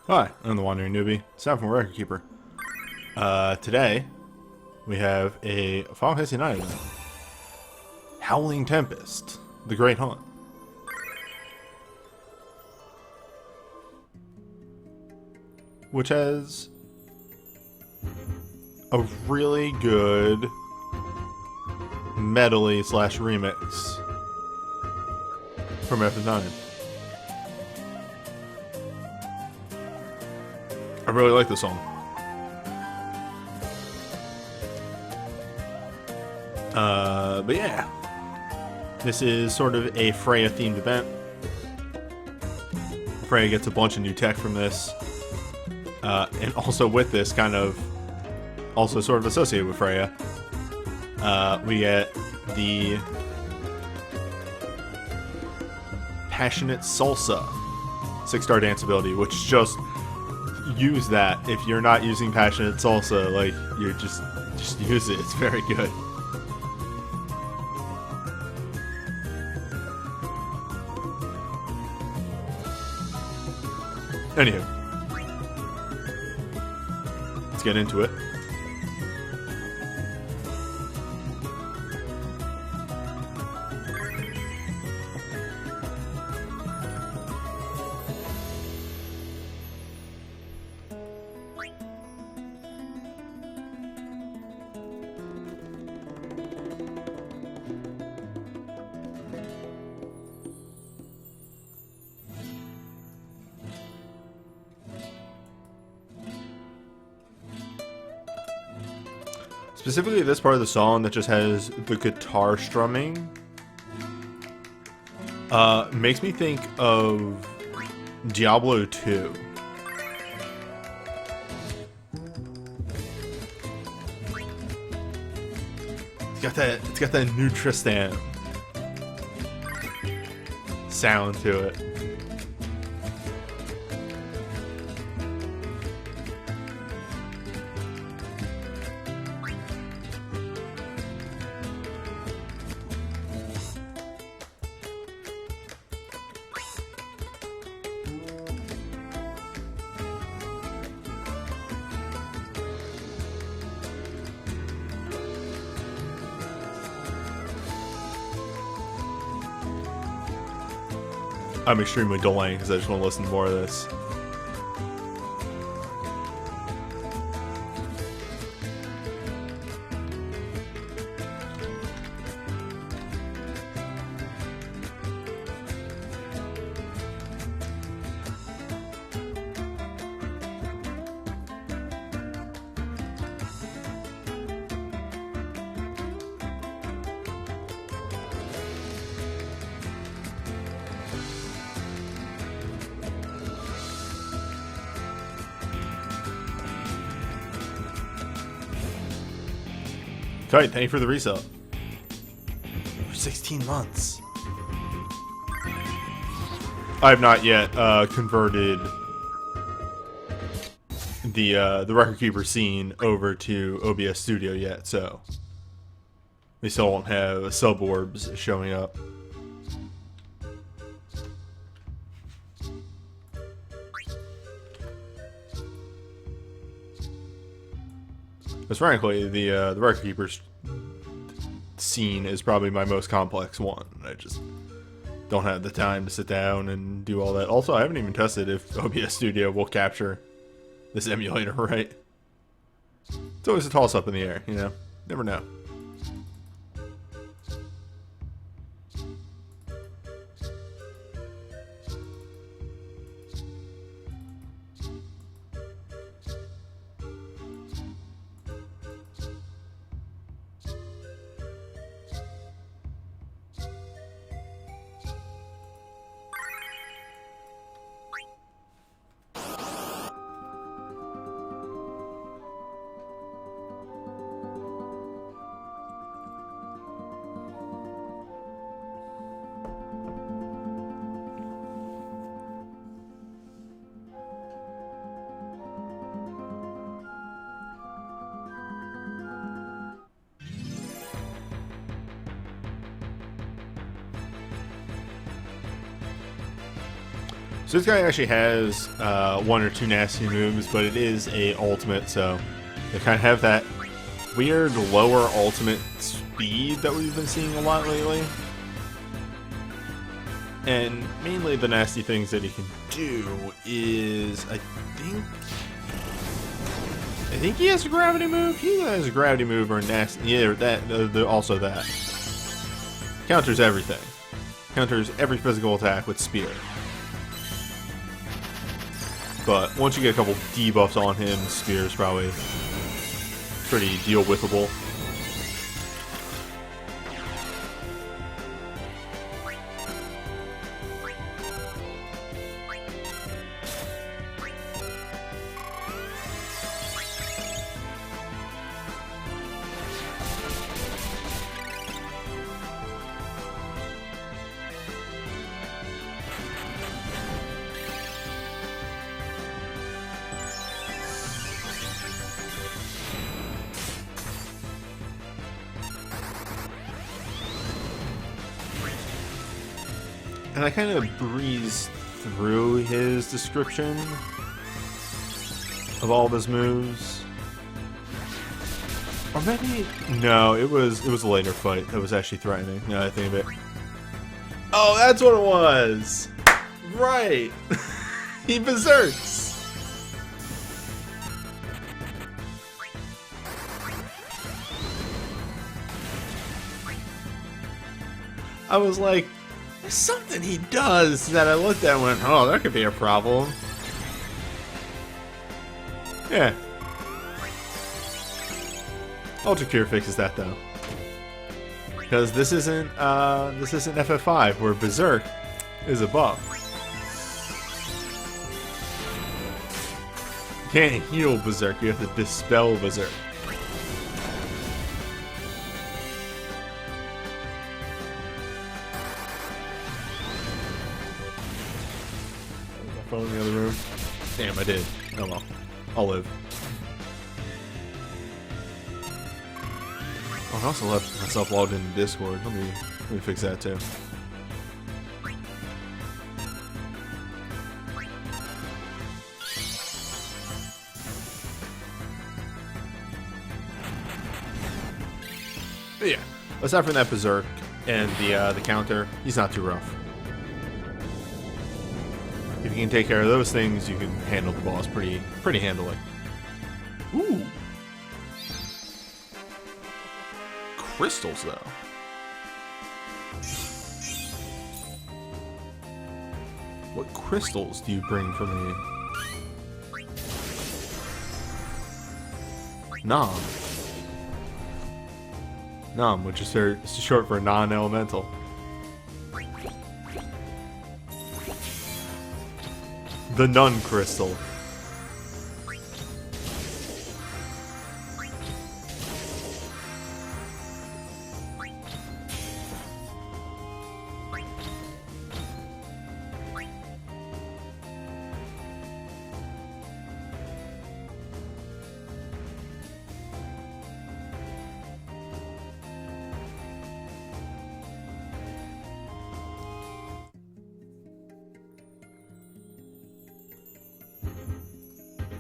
Hi, I'm the Wandering Newbie. It's time for Record Keeper. Today, we have a Final Fantasy IX event. Howling Tempest, the Great Hunt. Which has a really good medley slash remix from FF9. I really like the song. But yeah, this is sort of a Freya themed event. Freya gets a bunch of new tech from this, and also with this, kind of also sort of associated with Freya, we get the Passionate Salsa 6-star dance ability, which just use that. If you're not using Passionate Salsa, like, you're just use it. It's very good. Anywho, let's get into it. Specifically this part of the song that just has the guitar strumming makes me think of Diablo 2. It's got that Nutristan sound to it. I'm extremely delaying because I just want to listen to more of this. Tight, thank you for the resale. For 16 months. I have not yet converted the Record Keeper scene over to OBS Studio yet, so we still won't have sub-orbs showing up. Because frankly, the Record Keeper's scene is probably my most complex one. I just don't have the time to sit down and do all that. Also, I haven't even tested if OBS Studio will capture this emulator right. It's always a toss-up in the air, you know? Never know. So this guy actually has one or two nasty moves, but it is a ultimate, so they kind of have that weird lower ultimate speed that we've been seeing a lot lately. And mainly the nasty things that he can do is, I think he has a gravity move. He has a gravity move or a nasty. Yeah, also that. Counters everything. Counters every physical attack with spear. But once you get a couple debuffs on him, spear is probably pretty deal withable. And I kind of breezed through his description of all of his moves. Or maybe no, it was a later fight that was actually threatening. Now that I think of it. Oh, that's what it was. Right. He berserks. I was like, there's something he does that I looked at and went, oh, that could be a problem. Yeah. Ultra Cure fixes that though. Because this isn't FF5 where Berserk is a buff. You can't heal Berserk, you have to dispel Berserk. Phone in the other room. Damn, I did. Oh well. I'll live. Oh, I also left myself logged into Discord. Let me fix that too. But yeah, aside from that Berserk and the counter, he's not too rough. If you can take care of those things, you can handle the boss pretty handily. Ooh. Crystals, though. What crystals do you bring for me? Nom. Nom, which is short for non-elemental. The Nun Crystal.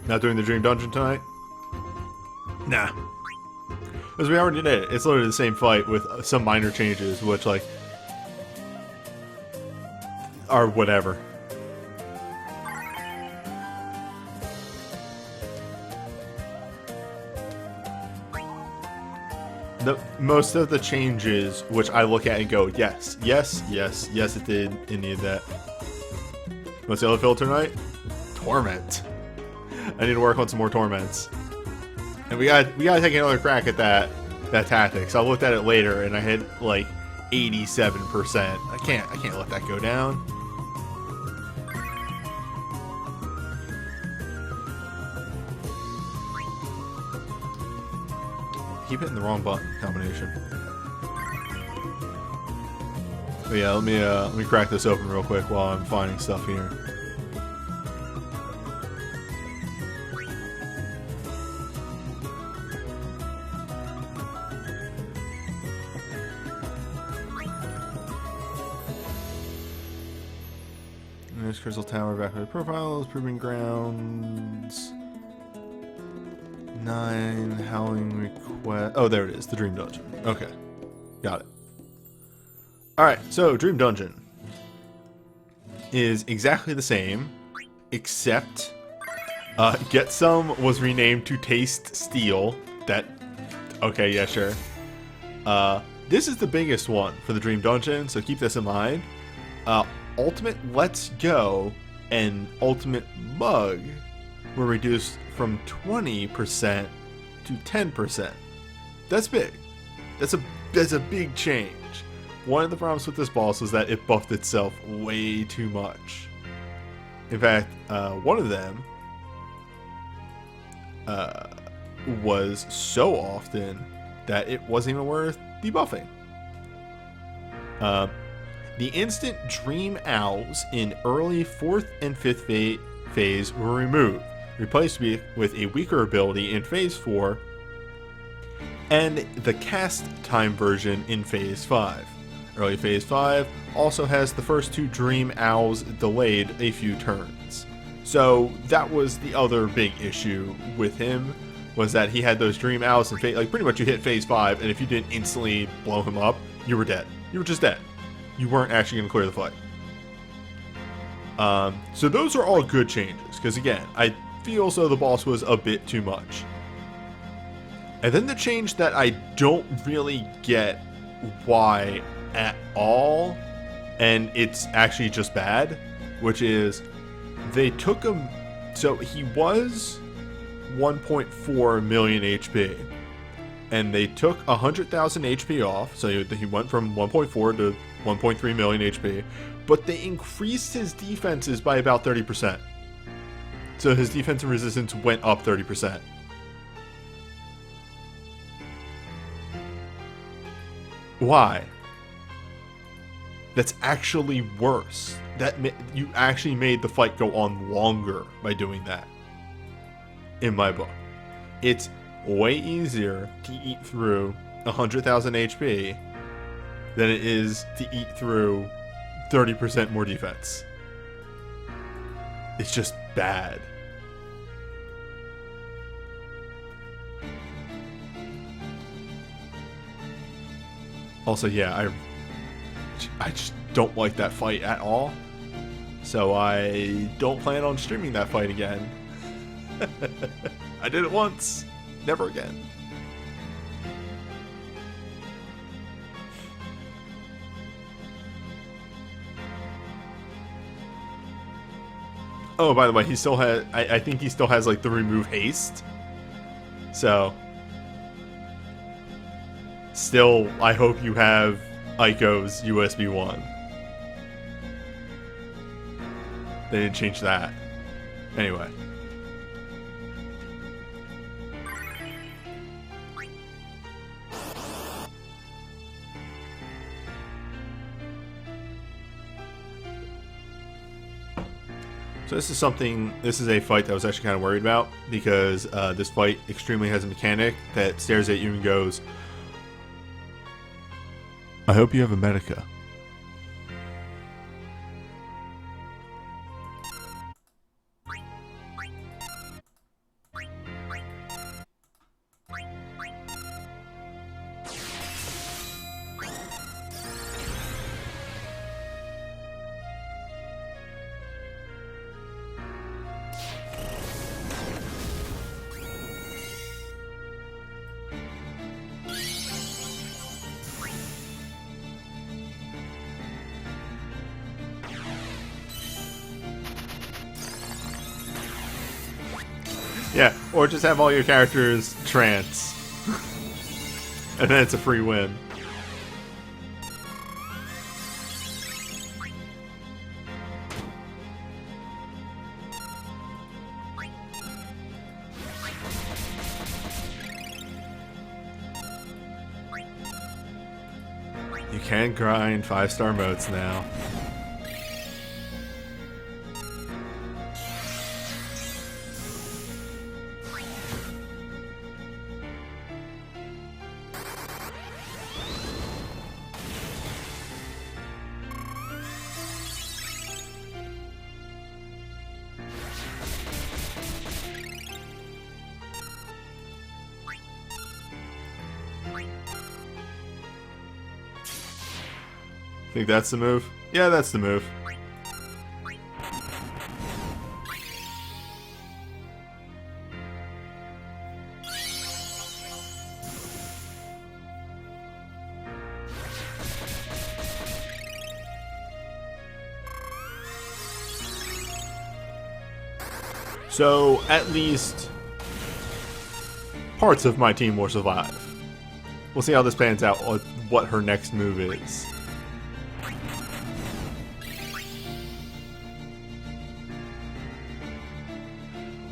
Not doing the Dream Dungeon tonight? Nah. Because we already did it. It's literally the same fight with some minor changes, which, like, are whatever. Most of the changes, which I look at and go, yes, yes, yes, yes, it did. It needed that. What's the other filter tonight? Torment. I need to work on some more torments, and we gotta take another crack at that tactic. So I looked at it later, and I hit like 87%. I can't let that go down. Keep hitting the wrong button combination. But yeah, let me crack this open real quick while I'm finding stuff here. Crystal Tower, evacuate profiles, proving grounds. 9, Howling request. Oh, there it is, the Dream Dungeon. Okay, got it. Alright, so Dream Dungeon is exactly the same, except Get Some was renamed to Taste Steel. That, okay, yeah, sure. This is the biggest one for the Dream Dungeon, so keep this in mind. Ultimate Let's Go and Ultimate Mug were reduced from 20% to 10%. That's big. That's a big change. One of the problems with this boss was that it buffed itself way too much. In fact, one of them was so often that it wasn't even worth debuffing. The instant Dream Owls in early 4th and 5th phase were removed, replaced with a weaker ability in Phase 4, and the cast time version in Phase 5. Early Phase 5 also has the first 2 Dream Owls delayed a few turns. So that was the other big issue with him, was that he had those Dream Owls in Phase, like pretty much you hit Phase 5, and if you didn't instantly blow him up, you were dead. You were just dead. You weren't actually going to clear the fight. So those are all good changes, because again, I feel so the boss was a bit too much. And then the change that I don't really get why at all, and it's actually just bad, which is they took him, so he was 1.4 million HP, and they took 100,000 HP off, so he went from 1.4 to 1.3 million HP, but they increased his defenses by about 30%. So his defensive resistance went up 30%. Why? That's actually worse. You actually made the fight go on longer by doing that. In my book. It's way easier to eat through 100,000 HP than it is to eat through 30% more defense. It's just bad. Also, yeah, I just don't like that fight at all. So I don't plan on streaming that fight again. I did it once. Never again. Oh, by the way, he still has... I think he still has, like, the remove haste. So... Still, I hope you have Ico's USB 1. They didn't change that. Anyway. So this is a fight that I was actually kind of worried about, because this fight extremely has a mechanic that stares at you and goes, I hope you have a Medica. Yeah, or just have all your characters trance. And then it's a free win. You can grind 5-star modes now. Think that's the move? Yeah, that's the move. So, at least parts of my team will survive. We'll see how this pans out, what her next move is.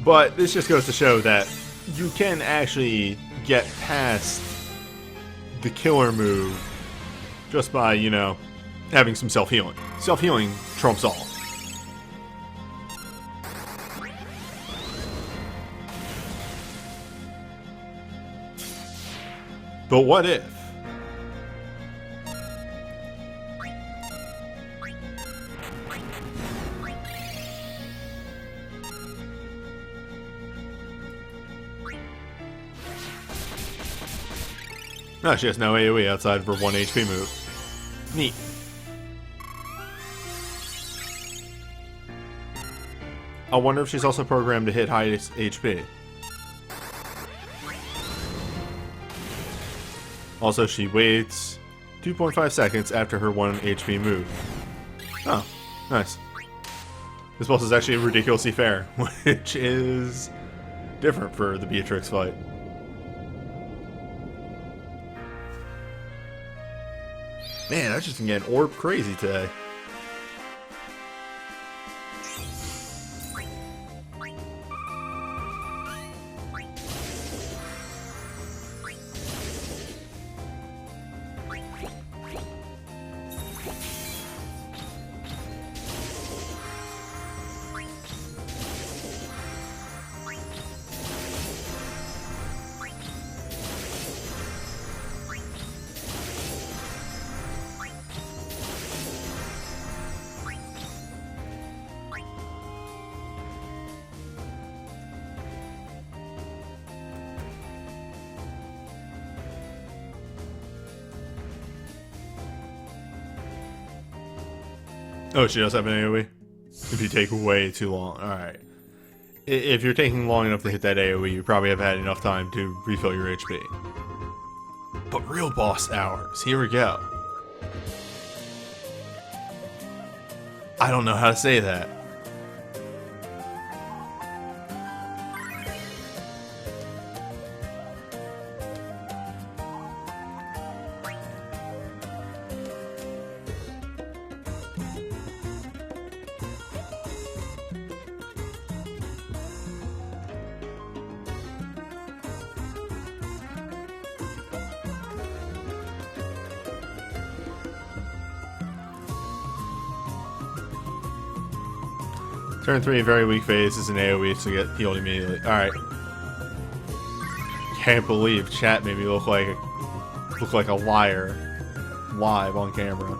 But this just goes to show that you can actually get past the killer move just by, you know, having some self-healing. Self-healing trumps all. But what if? No, she has no AoE outside of her 1 HP move. Neat. I wonder if she's also programmed to hit high HP. Also, she waits 2.5 seconds after her 1 HP move. Oh, nice. This boss is actually ridiculously fair, which is different for the Beatrix fight. Man, I just been getting orb crazy today. Oh, she does have an AoE? If you take way too long. Alright. If you're taking long enough to hit that AoE, you probably have had enough time to refill your HP. But real boss hours. Here we go. I don't know how to say that. Turn 3, very weak phase is an AoE, so get healed immediately. Alright. Can't believe chat made me look like a liar live on camera.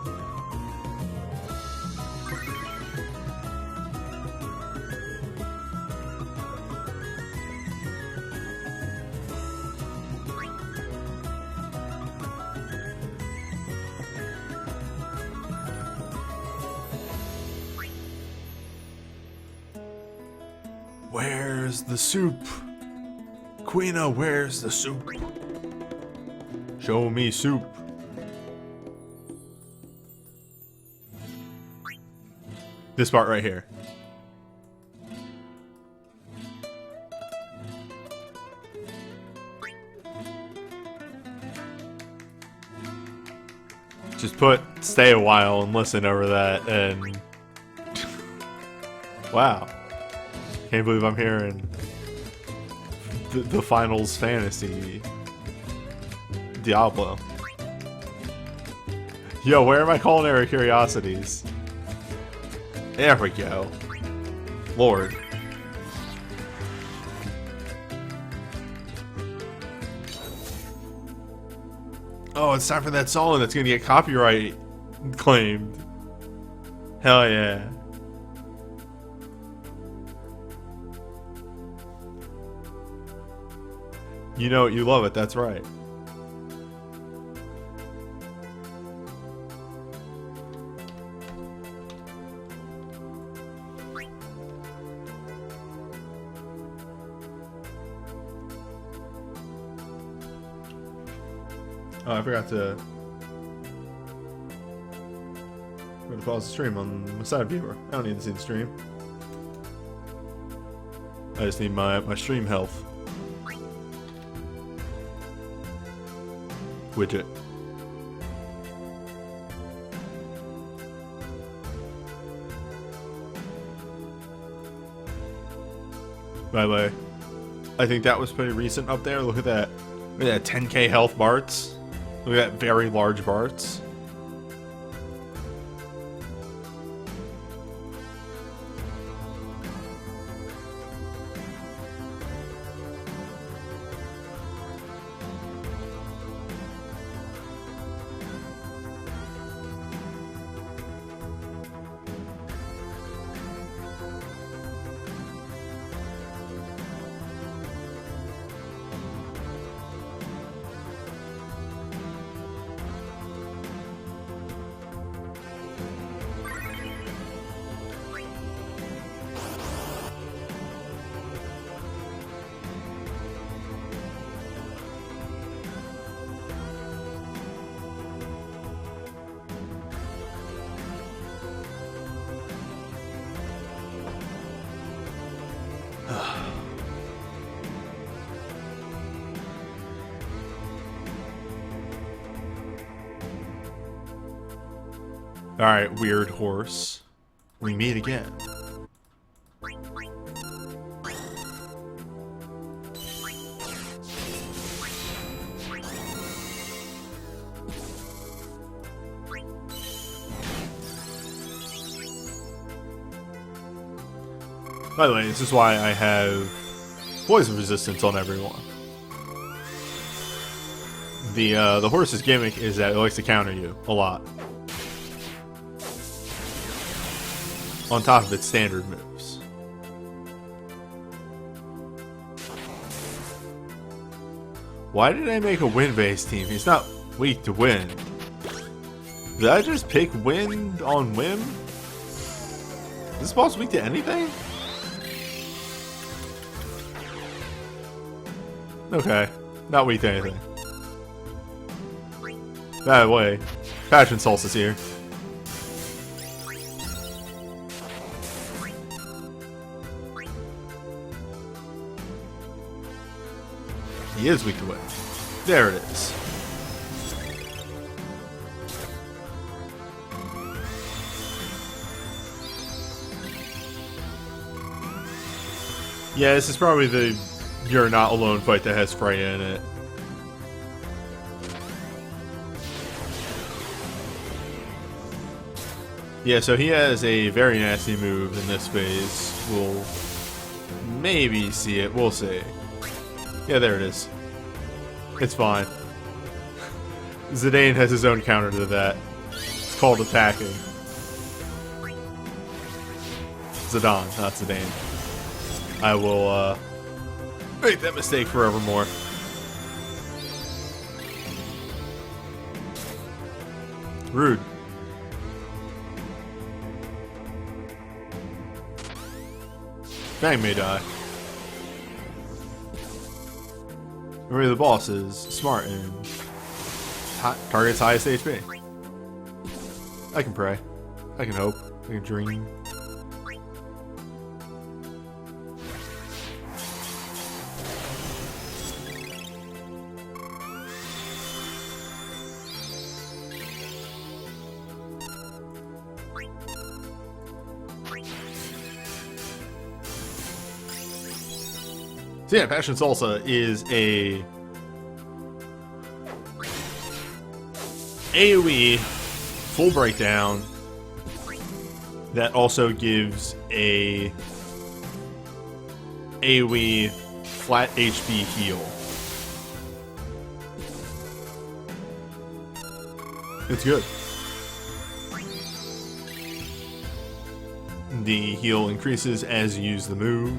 Where's the soup? Queena, where's the soup? Show me soup. This part right here. Just stay a while and listen over that and... Wow. Can't believe I'm hearing the finals fantasy Diablo. Yo, where are my culinary curiosities? There we go. Lord. Oh, it's time for that song that's gonna get copyright claimed. Hell yeah. You know it, you love it, that's right. Oh, I forgot to pause the stream on my side viewer. I don't need to see the stream. I just need my stream health widget. By the way, I think that was pretty recent up there. Look at that. Look at that 10k health Barts. Look at that very large Barts. Alright, weird horse. We meet again. By the way, this is why I have poison resistance on everyone. The horse's gimmick is that it likes to counter you a lot. On top of its standard moves. Why did I make a wind-based team? He's not weak to wind. Did I just pick wind on whim? Is this boss weak to anything? Okay, not weak to anything. By the way, Passion Souls is here. He is weak to wind. There it is. Yeah, this is probably the You're Not Alone fight that has Freya in it. Yeah, so he has a very nasty move in this phase. We'll maybe see it. We'll see. Yeah, there it is. It's fine. Zidane has his own counter to that. It's called attacking. Zidane, not Zidane. I will make that mistake forevermore. Rude. Fang may die. Remember, the boss is smart and targets highest HP. I can pray. I can hope. I can dream. So yeah, Passion Salsa is a AoE full breakdown that also gives a AoE flat HP heal. It's good. The heal increases as you use the move.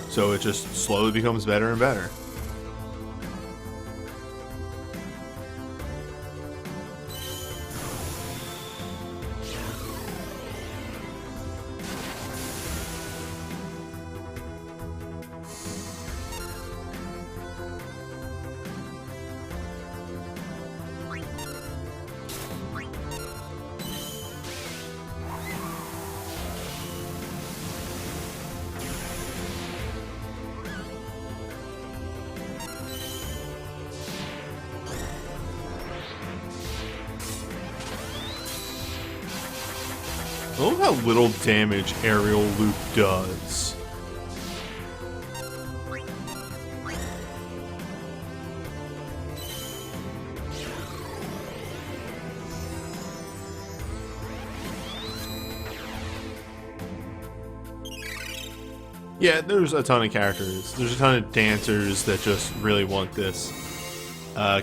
So it just slowly becomes better and better. I love how little damage aerial loop does. Yeah, there's a ton of characters. There's a ton of dancers that just really want this.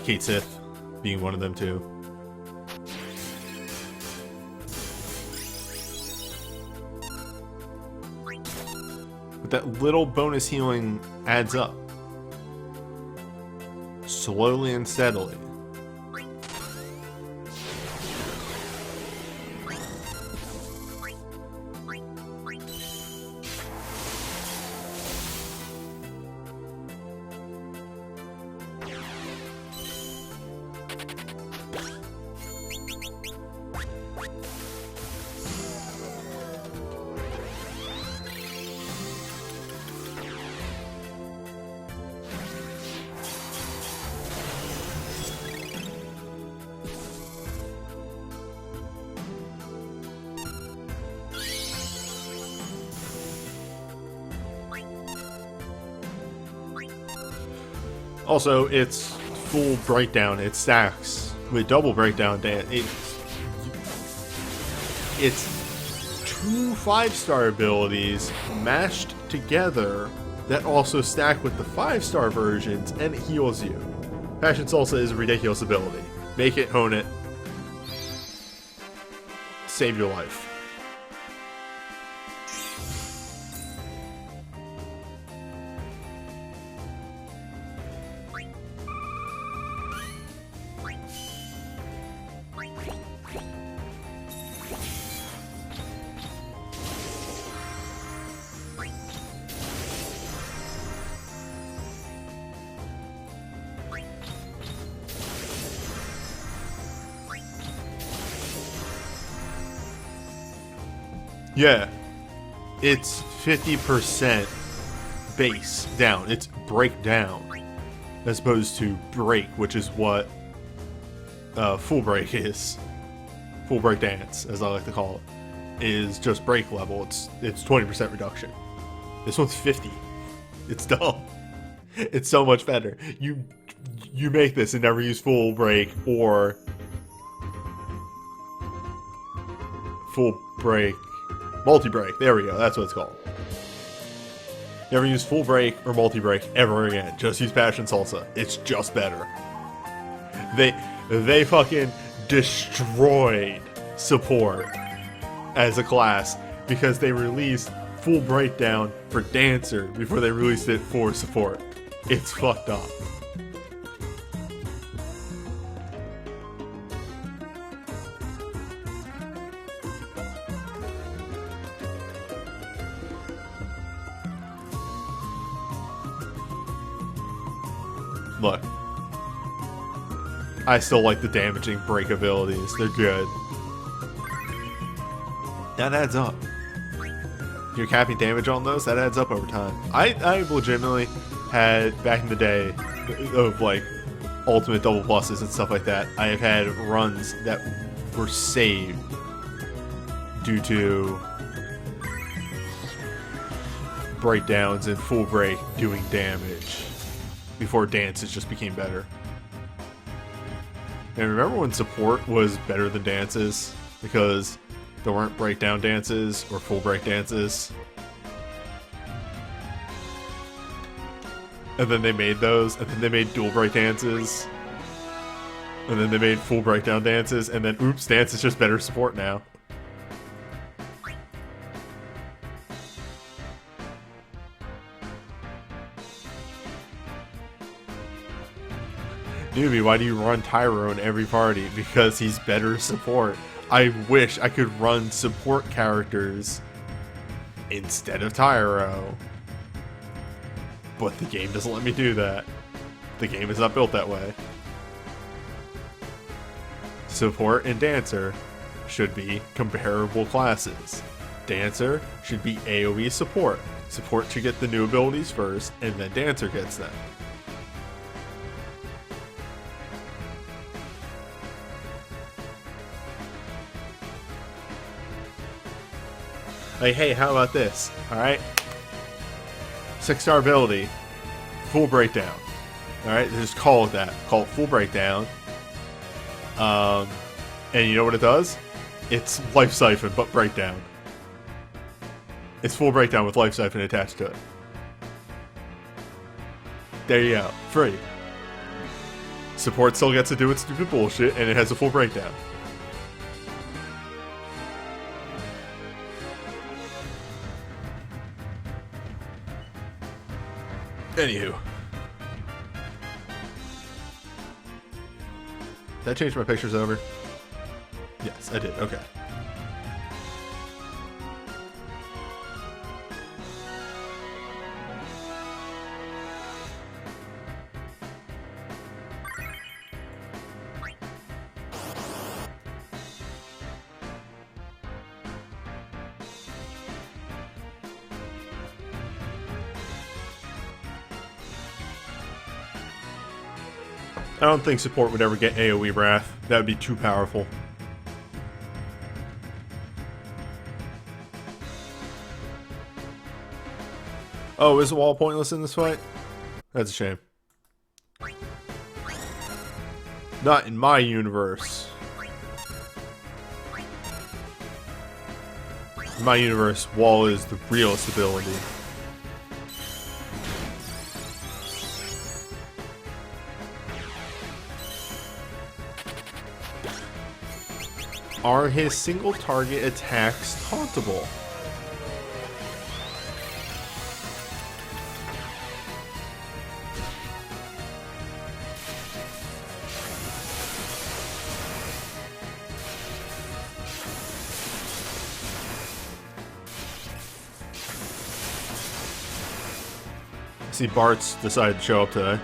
Kate Sith being one of them too. But that little bonus healing adds up. Slowly and steadily. Also, it's full breakdown. It stacks with double breakdown. It's 2 5-star abilities mashed together that also stack with the 5-star versions, and it heals you. Passion Salsa is a ridiculous ability. Make it, hone it, save your life. Yeah, it's 50% base down. It's breakdown as opposed to break, which is what full break is. Full break dance, as I like to call it, is just break level. It's 20% reduction. This one's 50. It's dumb. It's so much better. You make this and never use full break or full break. Multi-break, there we go, that's what it's called. Never use full break or multi-break ever again. Just use Passion Salsa. It's just better. They fucking destroyed support as a class because they released full breakdown for Dancer before they released it for support. It's fucked up. Look, I still like the damaging break abilities. They're good. That adds up. You're capping damage on those, that adds up over time. I legitimately had, back in the day, of like ultimate double pluses and stuff like that, I have had runs that were saved due to breakdowns and full break doing damage. Before dances just became better. And remember when support was better than dances? Because there weren't breakdown dances or full break dances. And then they made those, and then they made dual break dances. And then they made full breakdown dances, and then oops, dance is just better support now. Newbie, why do you run Tyro in every party? Because he's better support. I wish I could run support characters instead of Tyro. But the game doesn't let me do that. The game is not built that way. Support and Dancer should be comparable classes. Dancer should be AoE support. Support should get the new abilities first, and then Dancer gets them. Like, hey, how about this? Alright? 6-star ability. Full breakdown. Alright? Just call it that. Call it full breakdown. And you know what it does? It's Life Siphon, but breakdown. It's full breakdown with Life Siphon attached to it. There you go. Free. Support still gets to do its stupid bullshit, and it has a full breakdown. Anywho. Did I change my pictures over? Yes, I did. Okay. I don't think support would ever get AoE Wrath. That would be too powerful. Oh, is the wall pointless in this fight? That's a shame. Not in my universe. In my universe, wall is the realest ability. Are his single target attacks tauntable? See, Bart's decided to show up today.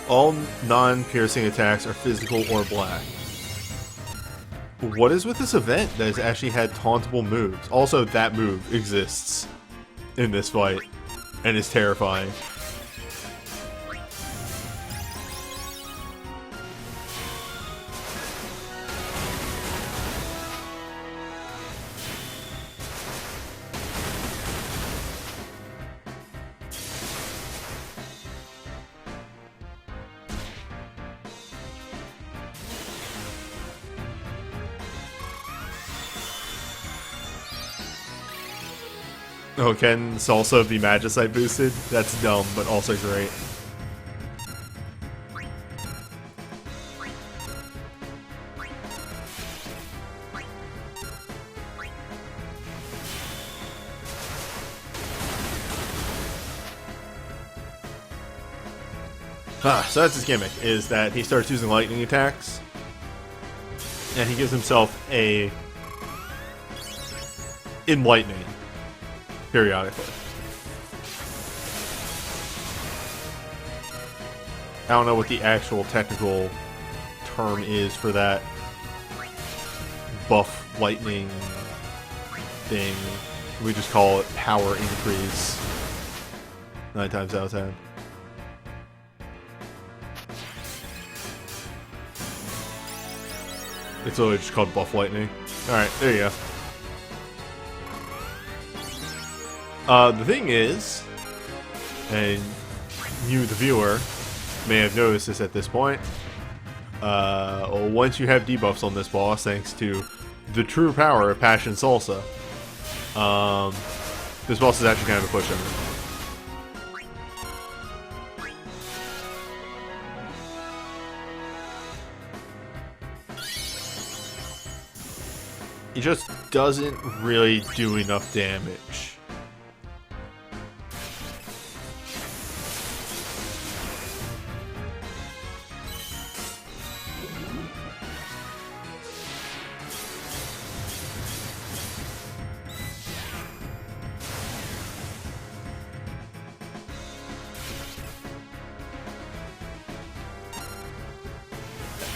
All non-piercing attacks are physical or black. What is with this event that has actually had tauntable moves? Also, that move exists in this fight and is terrifying. Oh, can Salsa be Magicite boosted? That's dumb, but also great. So that's his gimmick, is that he starts using lightning attacks, and he gives himself a enlightening periodically. I don't know what the actual technical term is for that buff lightning thing. We just call it power increase 9 times out of 10. It's literally just called buff lightning. Alright, there you go. The thing is, and you, the viewer, may have noticed this at this point, once you have debuffs on this boss, thanks to the true power of Passion Salsa, this boss is actually kind of a pushover. He just doesn't really do enough damage.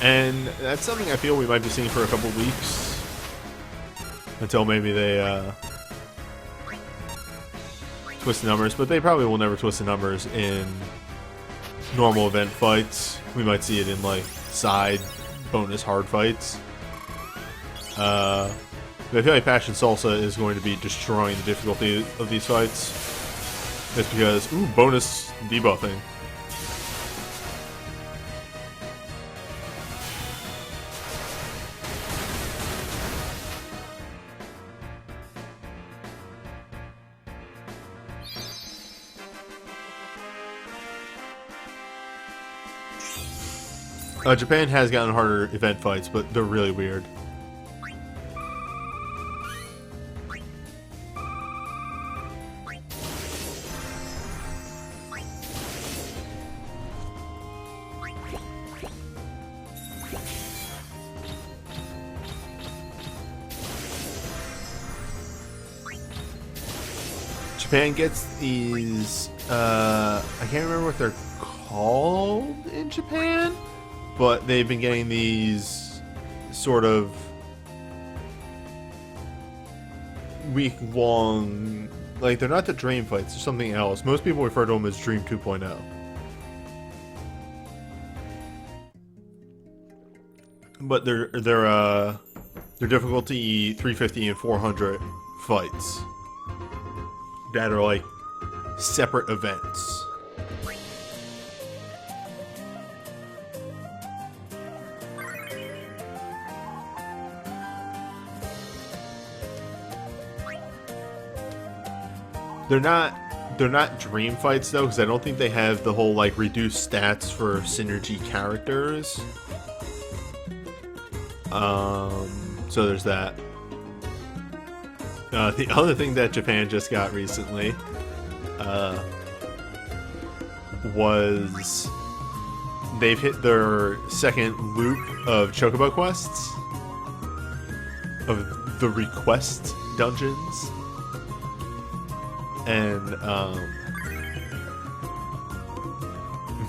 And that's something I feel we might be seeing for a couple weeks. Until maybe they twist the numbers. But they probably will never twist the numbers in normal event fights. We might see it in like side bonus hard fights. But I feel like Passion Salsa is going to be destroying the difficulty of these fights. Just because, ooh, bonus debuffing. Japan has gotten harder event fights, but they're really weird. Japan gets these, I can't remember what they're called in Japan, but they've been getting these sort of week-long, like, they're not the Dream fights, they're something else. Most people refer to them as Dream 2.0. But they're difficulty 350 and 400 fights that are like separate events. They're not dream fights though, because I don't think they have the whole like reduced stats for synergy characters. So there's that. The other thing that Japan just got recently was they've hit their second loop of Chocobo quests, of the request dungeons, and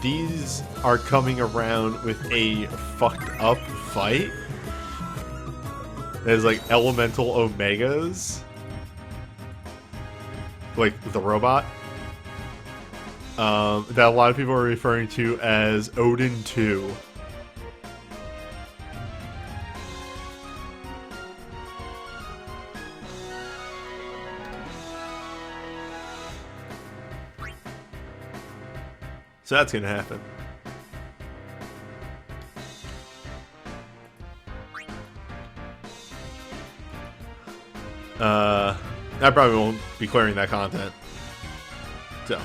these are coming around with a fucked up fight. There's like elemental omegas, like the robot, that a lot of people are referring to as Odin 2. So that's gonna happen. I probably won't be clearing that content. So,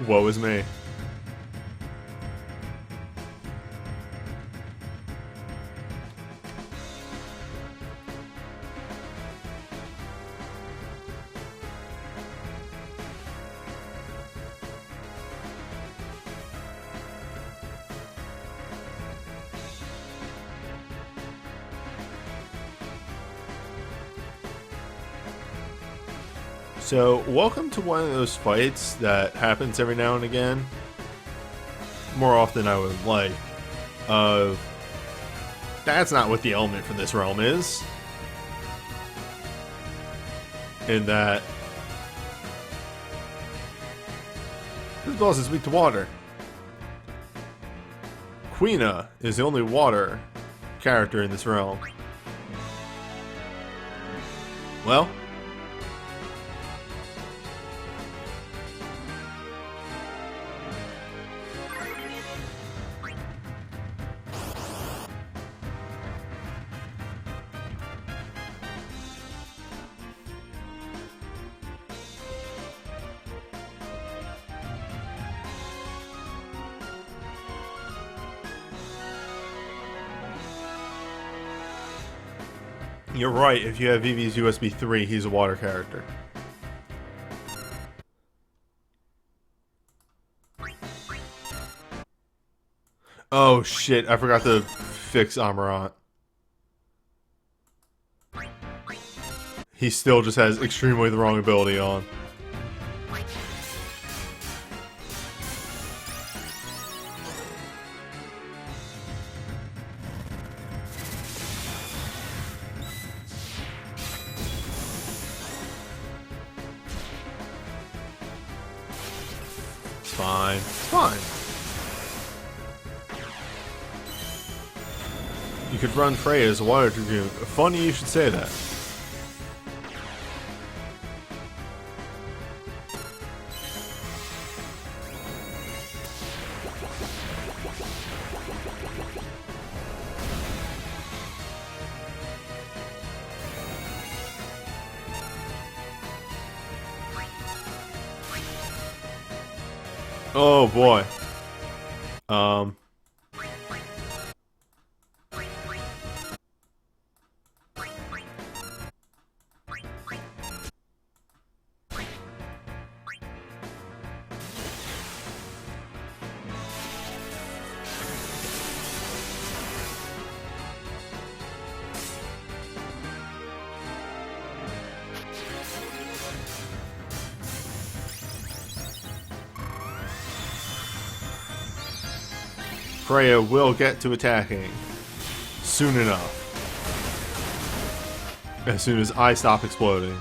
woe is me. So, welcome to one of those fights that happens every now and again, more often I would like, of that's not what the element for this realm is. In that this boss is weak to water. Quina is the only water character in this realm. Well, you're right, if you have Vivi's USB 3, he's a water character. Oh shit, I forgot to fix Amarant. He still just has extremely the wrong ability on. It's fine. It's fine. You could run Freya as a water dragoon. Funny you should say that. Oh boy. Freya will get to attacking soon enough. As soon as I stop exploding.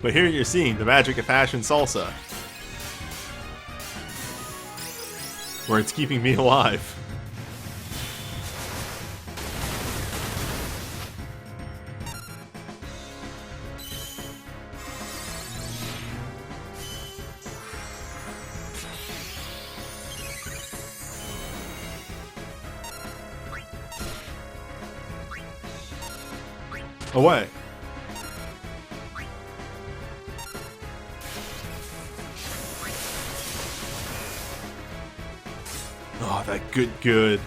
But here you're seeing the magic of fashion salsa. Where it's keeping me alive. Away. Oh, that good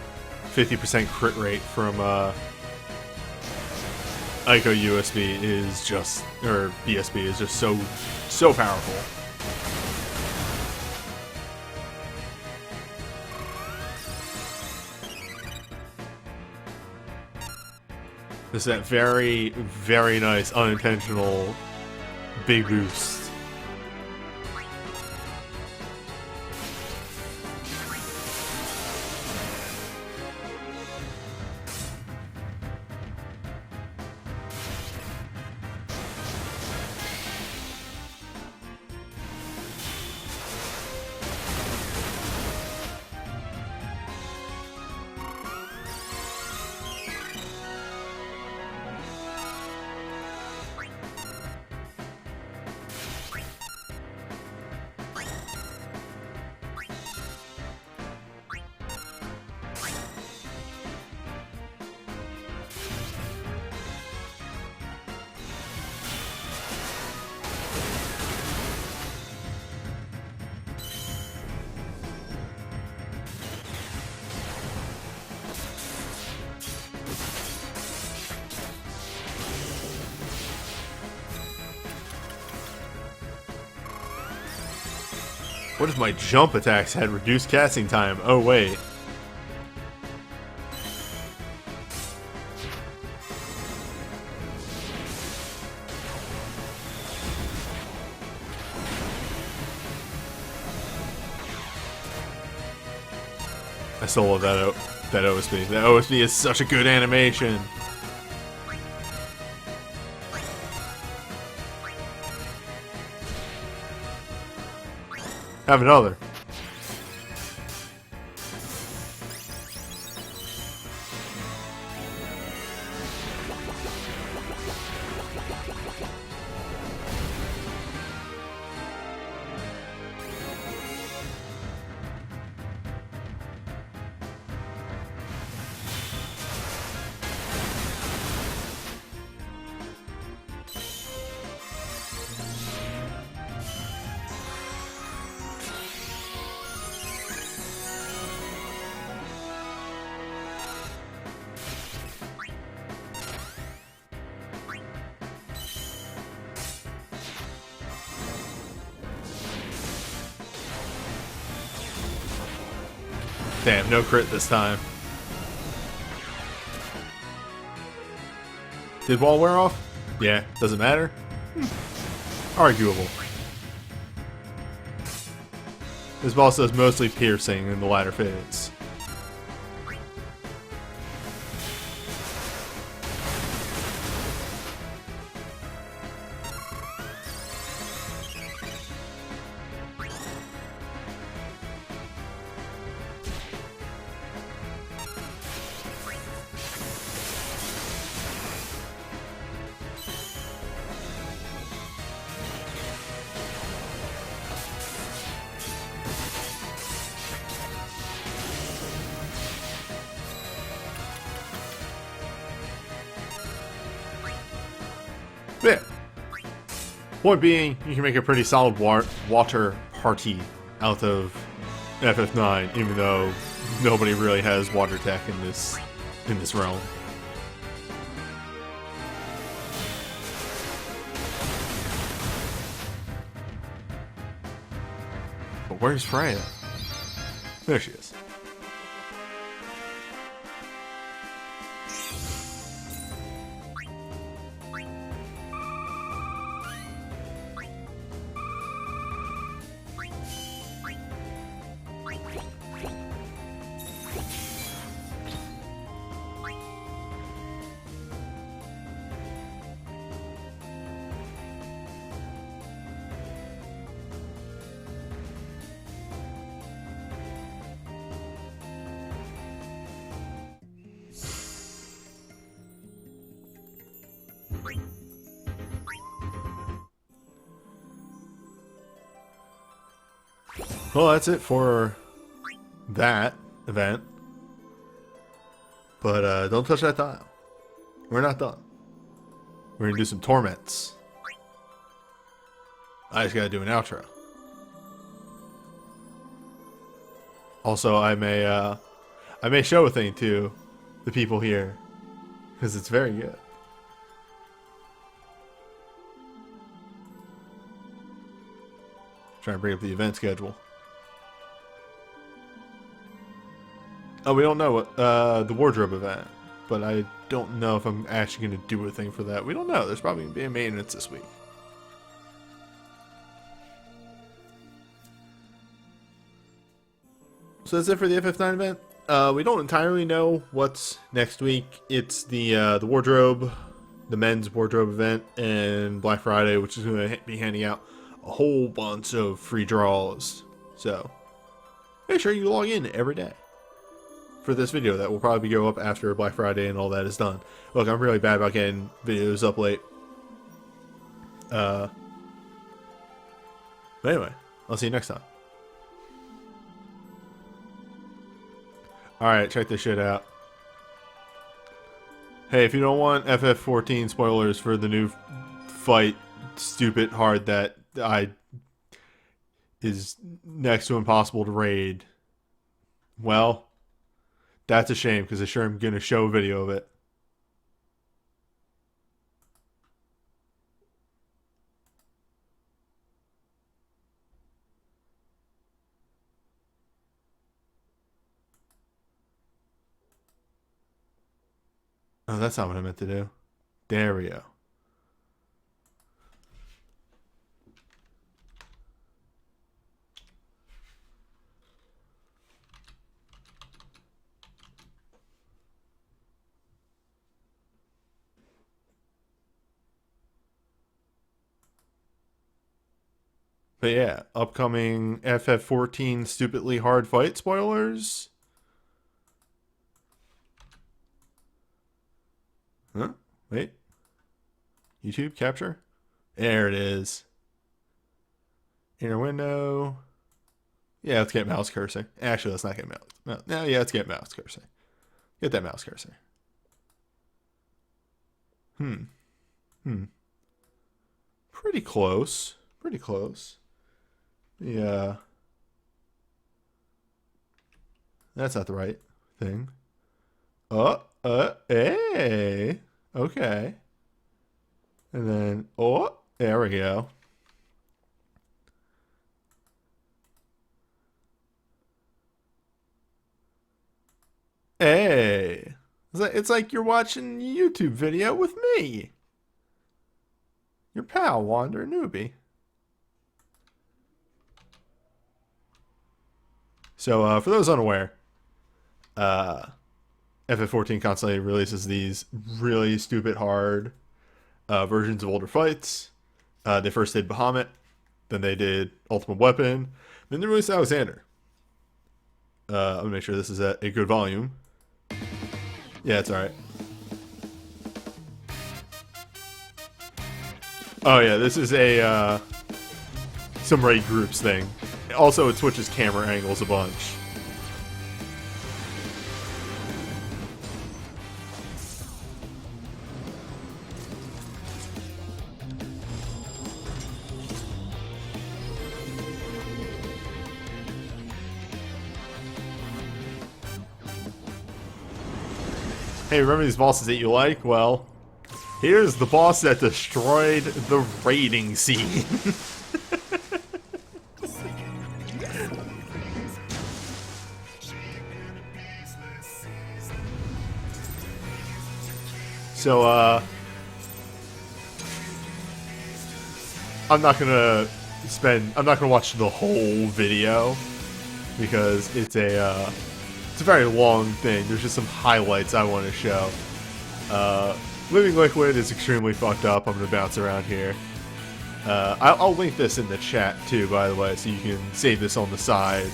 50% crit rate from Ico USB is just, or BSB is just so powerful. There's that very nice unintentional big boost. What if my jump attacks had reduced casting time? Oh wait. I still love that OSB. That OSB is such a good animation. Have another. Damn, no crit this time. Did wall wear off? Yeah, doesn't matter. Arguable. This boss does mostly piercing in the latter phase. Yeah. Point being, you can make a pretty solid water party out of FF9, even though nobody really has water tech in this realm. But where's Freya? There she is. Well, that's it for that event. But don't touch that dial. We're not done. We're gonna do some torments. I just gotta do an outro. Also, I may show a thing to the people here because it's very good. Trying to bring up the event schedule. Oh, we don't know what the wardrobe event, but I don't know if I'm actually going to do a thing for that. We don't know. There's probably going to be a maintenance this week. So that's it for the FF9 event. We don't entirely know what's next week. It's the wardrobe, the men's wardrobe event, and Black Friday, which is going to be handing out a whole bunch of free draws. So make sure you log in every day for this video that will probably go up after Black Friday and all that is done. Look, I'm really bad about getting videos up late. But anyway, I'll see you next time. Alright, check this shit out. Hey, if you don't want FF14 spoilers for the new fight, stupid hard that is next to impossible to raid, well, that's a shame, because I sure am going to show a video of it. Oh, that's not what I meant to do. There we go. But yeah, upcoming FF14 stupidly hard fight spoilers. Huh? Wait. YouTube capture? There it is. Inner window. Yeah, let's get mouse cursor. Actually, let's not get mouse. No, yeah, let's get mouse cursor. Get that mouse cursor. Pretty close. Pretty close. Yeah. That's not the right thing. Hey. Okay. And then, oh, there we go. Hey. It's like you're watching a YouTube video with me. Your pal, WanderingNewbie. So, for those unaware, FF14 constantly releases these really stupid hard versions of older fights. They first did Bahamut, then they did Ultimate Weapon, then they released Alexander. I'm gonna make sure this is at a good volume. Yeah, it's alright. Oh yeah, this is a some raid groups thing. Also, it switches camera angles a bunch. Hey, remember these bosses that you like? Well, here's the boss that destroyed the raiding scene. So, I'm not gonna watch the whole video because it's a very long thing. There's just some highlights I want to show. Living Liquid is extremely fucked up. I'm gonna bounce around here. I'll link this in the chat too, by the way, so you can save this on the side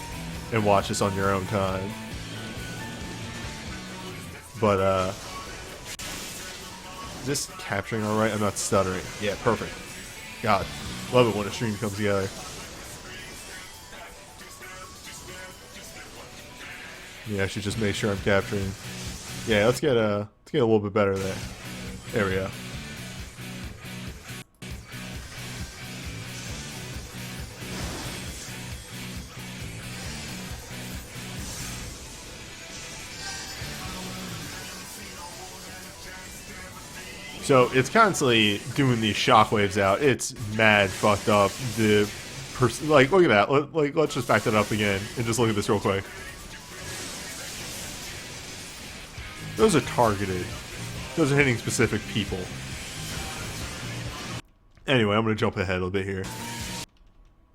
and watch this on your own time. But is this capturing all right? I'm not stuttering. Yeah, perfect. God, love it when a stream comes together. Yeah, I should just make sure I'm capturing. Yeah, let's get a little bit better there. There we go. So it's constantly doing these shockwaves out. It's mad fucked up. Like, look at that. Let's just back that up again and just look at this real quick. Those are targeted. Those are hitting specific people. Anyway, I'm gonna jump ahead a little bit here.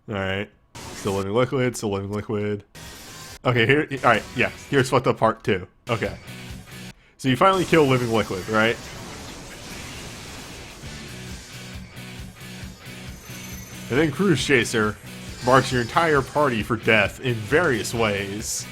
Alright. Still living liquid, still living liquid. Okay, here, alright, yeah. Here's fucked up part 2. Okay. So you finally kill living liquid, right? And then Cruise Chaser marks your entire party for death in various ways.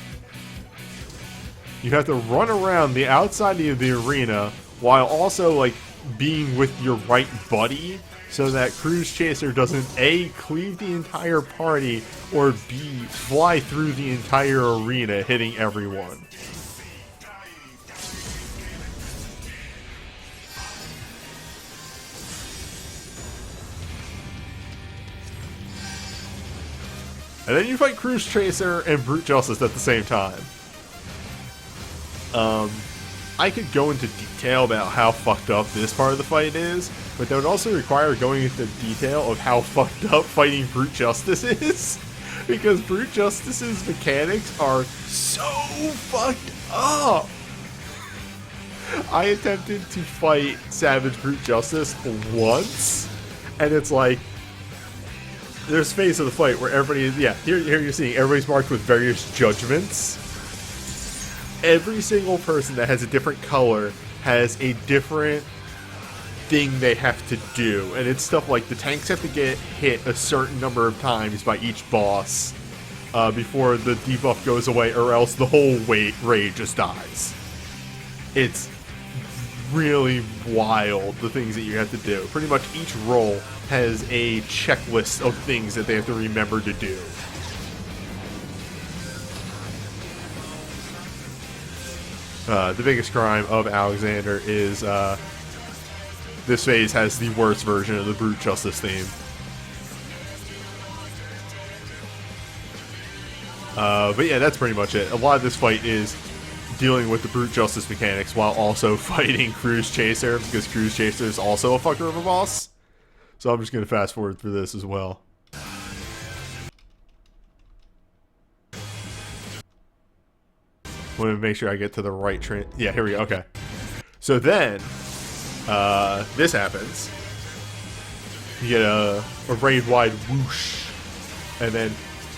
You have to run around the outside of the arena while also, like, being with your right buddy so that Cruise Chaser doesn't A, cleave the entire party, or B, fly through the entire arena hitting everyone. And then you fight Cruise Chaser and Brute Justice at the same time. I could go into detail about how fucked up this part of the fight is, but that would also require going into detail of how fucked up fighting Brute Justice is. Because Brute Justice's mechanics are so fucked up. I attempted to fight Savage Brute Justice once, and it's like, there's a phase of the fight where everybody, yeah, here you're seeing everybody's marked with various judgments. Every single person that has a different color has a different thing they have to do. And it's stuff like the tanks have to get hit a certain number of times by each boss before the debuff goes away, or else the whole raid just dies. It's really wild, the things that you have to do. Pretty much each role has a checklist of things that they have to remember to do. The biggest crime of Alexander is this phase has the worst version of the Brute Justice theme. But yeah, that's pretty much it. A lot of this fight is dealing with the Brute Justice mechanics while also fighting Cruise Chaser, because Cruise Chaser is also a fucker of a boss. So I'm just going to fast forward through this as well. Want to make sure I get to the right train. Yeah, here we go. Okay. So then, this happens. You get a raid-wide whoosh. And then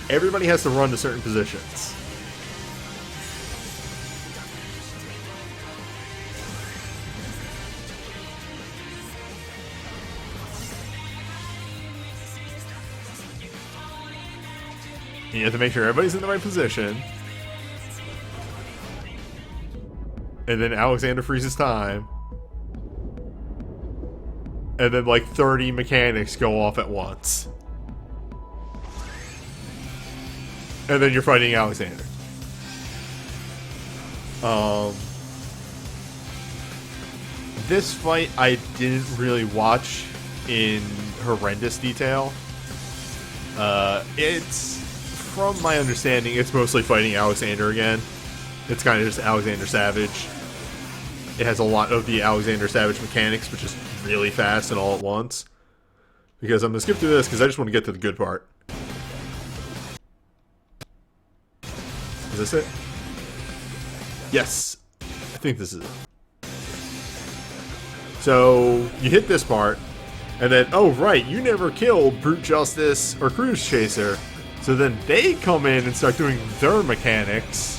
everybody has to run to certain positions. You have to make sure everybody's in the right position. And then Alexander freezes time. And then like 30 mechanics go off at once. And then you're fighting Alexander. This fight I didn't really watch in horrendous detail. It's, from my understanding, it's mostly fighting Alexander again. It's kind of just Alexander Savage. it has a lot of the Alexander Savage mechanics, but just really fast and all at once. Because I'm going to skip through this because I just want to get to the good part. Is this it? Yes. I think this is it. So, you hit this part, and then, oh right, you never killed Brute Justice or Cruise Chaser. So then they come in and start doing their mechanics.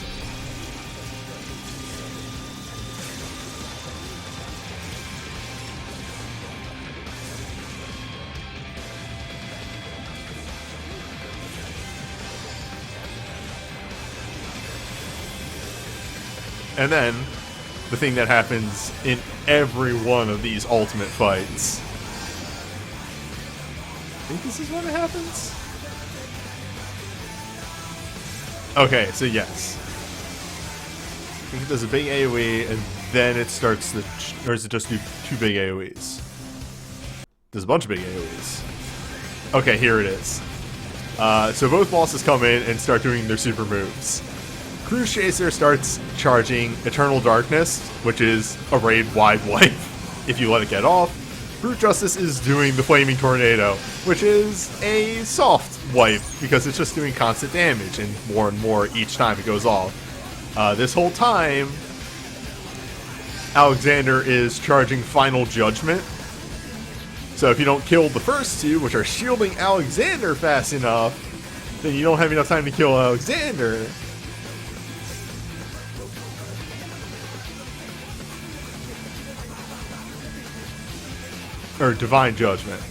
And then, the thing that happens in every one of these ultimate fights. I think this is when it happens? Okay, so yes. I think it does a big AoE, and then it starts the... Or does it just do 2 big AoEs? There's a bunch of big AoEs. Okay, here it is. So both bosses come in and start doing their super moves. Cruise Chaser starts charging Eternal Darkness, which is a raid-wide wipe if you let it get off. Brute Justice is doing the Flaming Tornado, which is a soft wipe because it's just doing constant damage and more each time it goes off. This whole time, Alexander is charging Final Judgment. So if you don't kill the first two, which are shielding Alexander fast enough, then you don't have enough time to kill Alexander. Or Divine Judgment.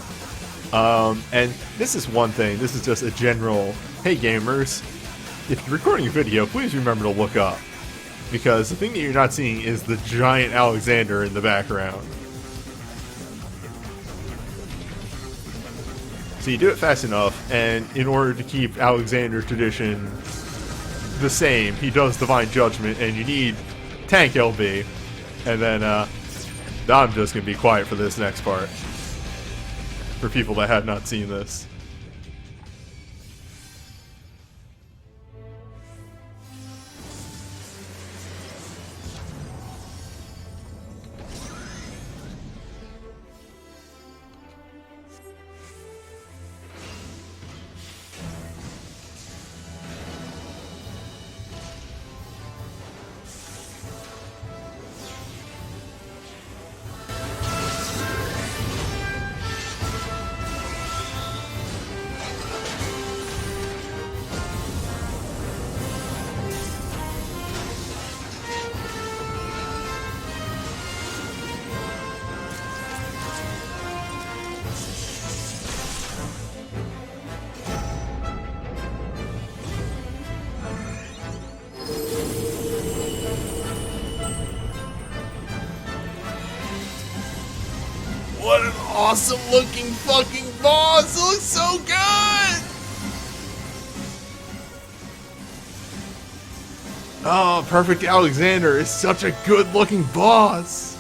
And this is one thing, this is just a general, hey gamers, if you're recording a video, please remember to look up. Because the thing that you're not seeing is the giant Alexander in the background. So you do it fast enough, and in order to keep Alexander's tradition the same, he does Divine Judgment, and you need Tank LB. And then, I'm just going to be quiet for this next part. For people that have not seen this. What an awesome looking fucking boss! It looks so good! Oh, Perfect Alexander is such a good looking boss!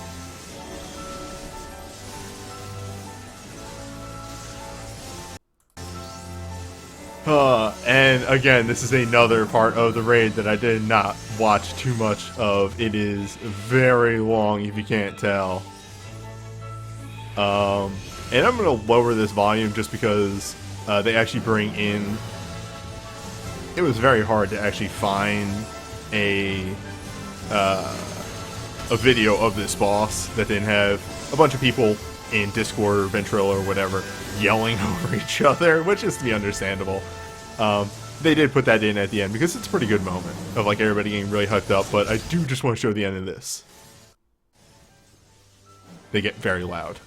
And again, this is another part of the raid that I did not watch too much of. It is very long if you can't tell. And I'm going to lower this volume just because they actually bring in... It was very hard to actually find a video of this boss that didn't have a bunch of people in Discord or Ventrilo or whatever yelling over each other, which is to be understandable. They did put that in at the end because it's a pretty good moment of like everybody getting really hyped up, but I do just want to show the end of this. They get very loud.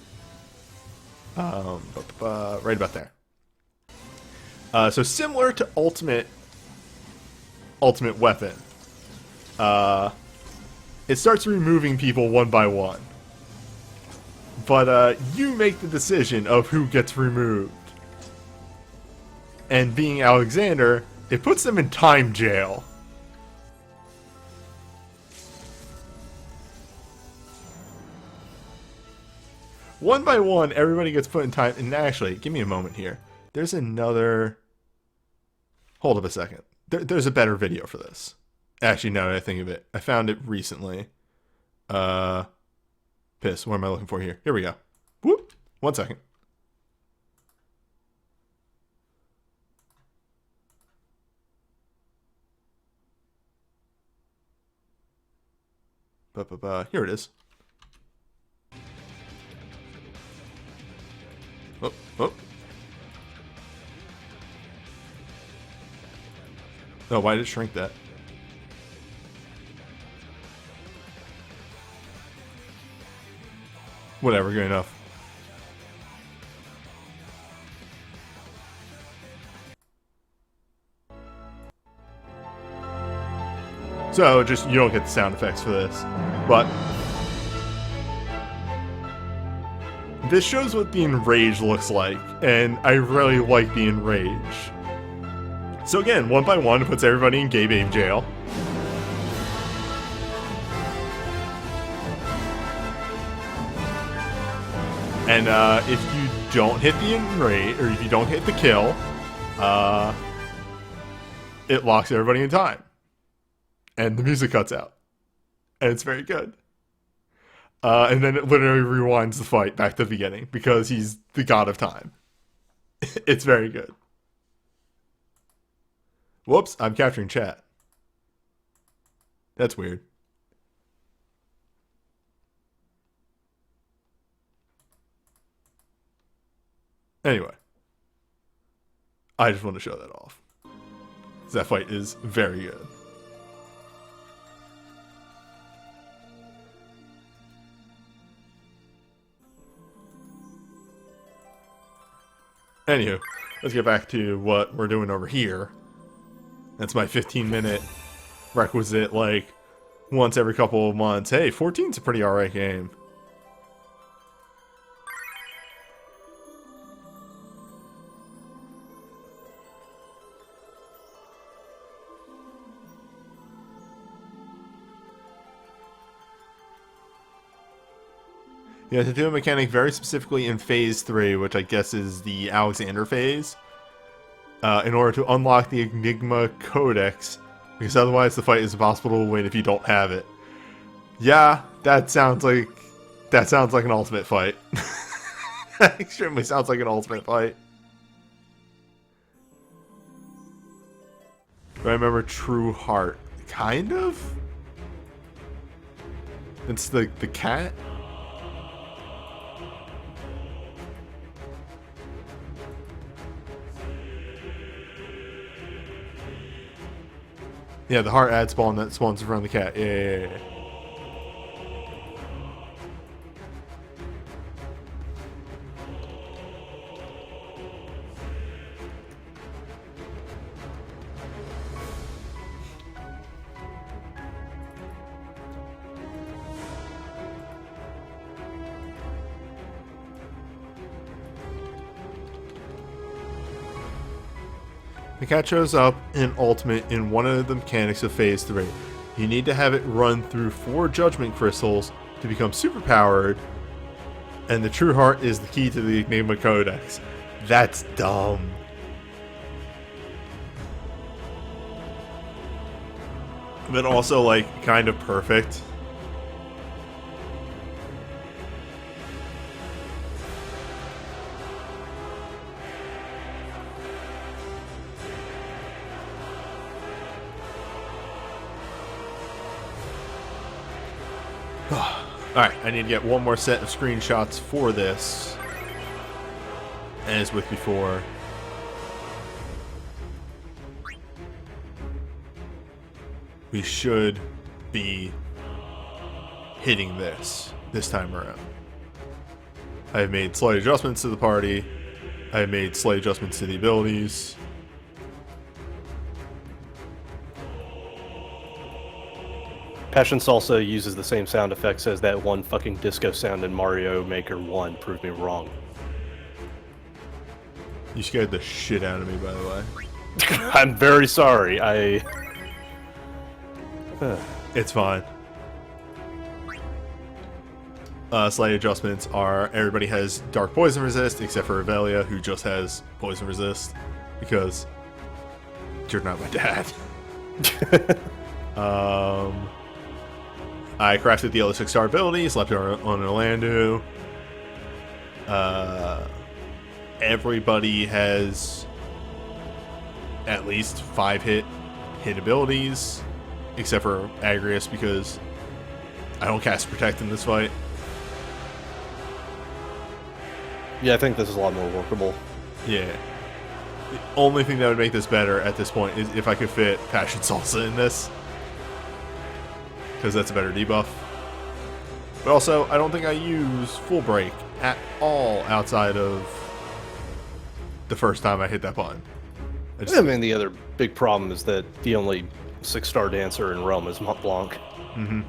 Right about there. So similar to Ultimate Weapon, it starts removing people one by one. But you make the decision of who gets removed. And being Alexander, it puts them in time jail. One by one, everybody gets put in time. And actually, give me a moment here. There's another... Hold up a second. There's a better video for this. Actually, now that I think of it, I found it recently. Piss. What am I looking for here? Here we go. Whoop. 1 second. Here it is. Oh, oh. Oh, why did it shrink that? Whatever, good enough. So, just, you don't get the sound effects for this. But this shows what the Enrage looks like, and I really like the Enrage. So again, 1 by 1, it puts everybody in Gay Babe jail. And if you don't hit the Enrage, or if you don't hit the kill, it locks everybody in time. And the music cuts out. And it's very good. And then it literally rewinds the fight back to the beginning because he's the god of time. It's very good. Whoops, I'm capturing chat. That's weird. Anyway. I just want to show that off. That fight is very good. Anywho, let's get back to what we're doing over here. That's my 15-minute requisite, like, once every couple of months. Hey, 14's a pretty alright game. You have to do a mechanic very specifically in Phase 3, which I guess is the Alexander phase, in order to unlock the Enigma Codex, because otherwise the fight is impossible to win if you don't have it. Yeah, that sounds like an ultimate fight. That extremely sounds like an ultimate fight. Do I remember True Heart? Kind of? It's the cat? Yeah, the heart ad spawn that spawns in front of the cat. Yeah. The cat shows up in Ultimate in one of the mechanics of Phase 3. You need to have it run through 4 Judgment Crystals to become superpowered, and the True Heart is the key to the Enigma Codex. That's dumb. But also, like, kind of perfect. Alright, I need to get one more set of screenshots for this. As with before. We should be hitting this time around. I've made slight adjustments to the party. I've made slight adjustments to the abilities. Passion Salsa uses the same sound effects as that one fucking disco sound in Mario Maker 1. Prove me wrong. You scared the shit out of me, by the way. I'm very sorry. It's fine. Slight adjustments are everybody has dark poison resist, except for Revelia, who just has poison resist, because you're not my dad. I crafted the other 6-star abilities, left it on Orlando. Everybody has at least 5 hit abilities, except for Agrius, because I don't cast Protect in this fight. Yeah, I think this is a lot more workable. Yeah. The only thing that would make this better at this point is if I could fit Passion Salsa in this, because that's a better debuff. But also, I don't think I use Full Break at all outside of the first time I hit that button. I mean, the other big problem is that the only 6-star dancer in Rome is Mont Blanc. Mm-hmm.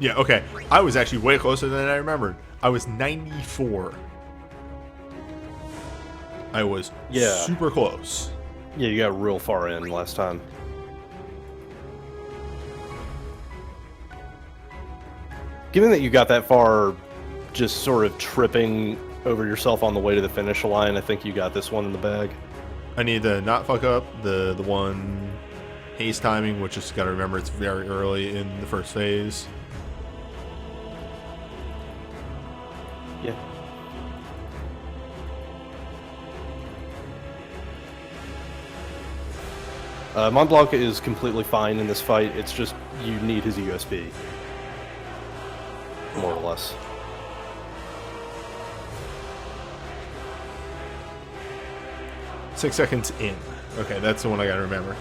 Yeah, okay. I was actually way closer than I remembered. I was 94. I was super close. Yeah, you got real far in last time. Given that you got that far just sort of tripping over yourself on the way to the finish line, I think you got this one in the bag. I need to not fuck up the one haste timing, which is gotta remember it's very early in the first phase. Yeah. Mont Blanc is completely fine in this fight. It's just you need his USB, more or less. Six seconds in. Okay, that's the one I gotta remember.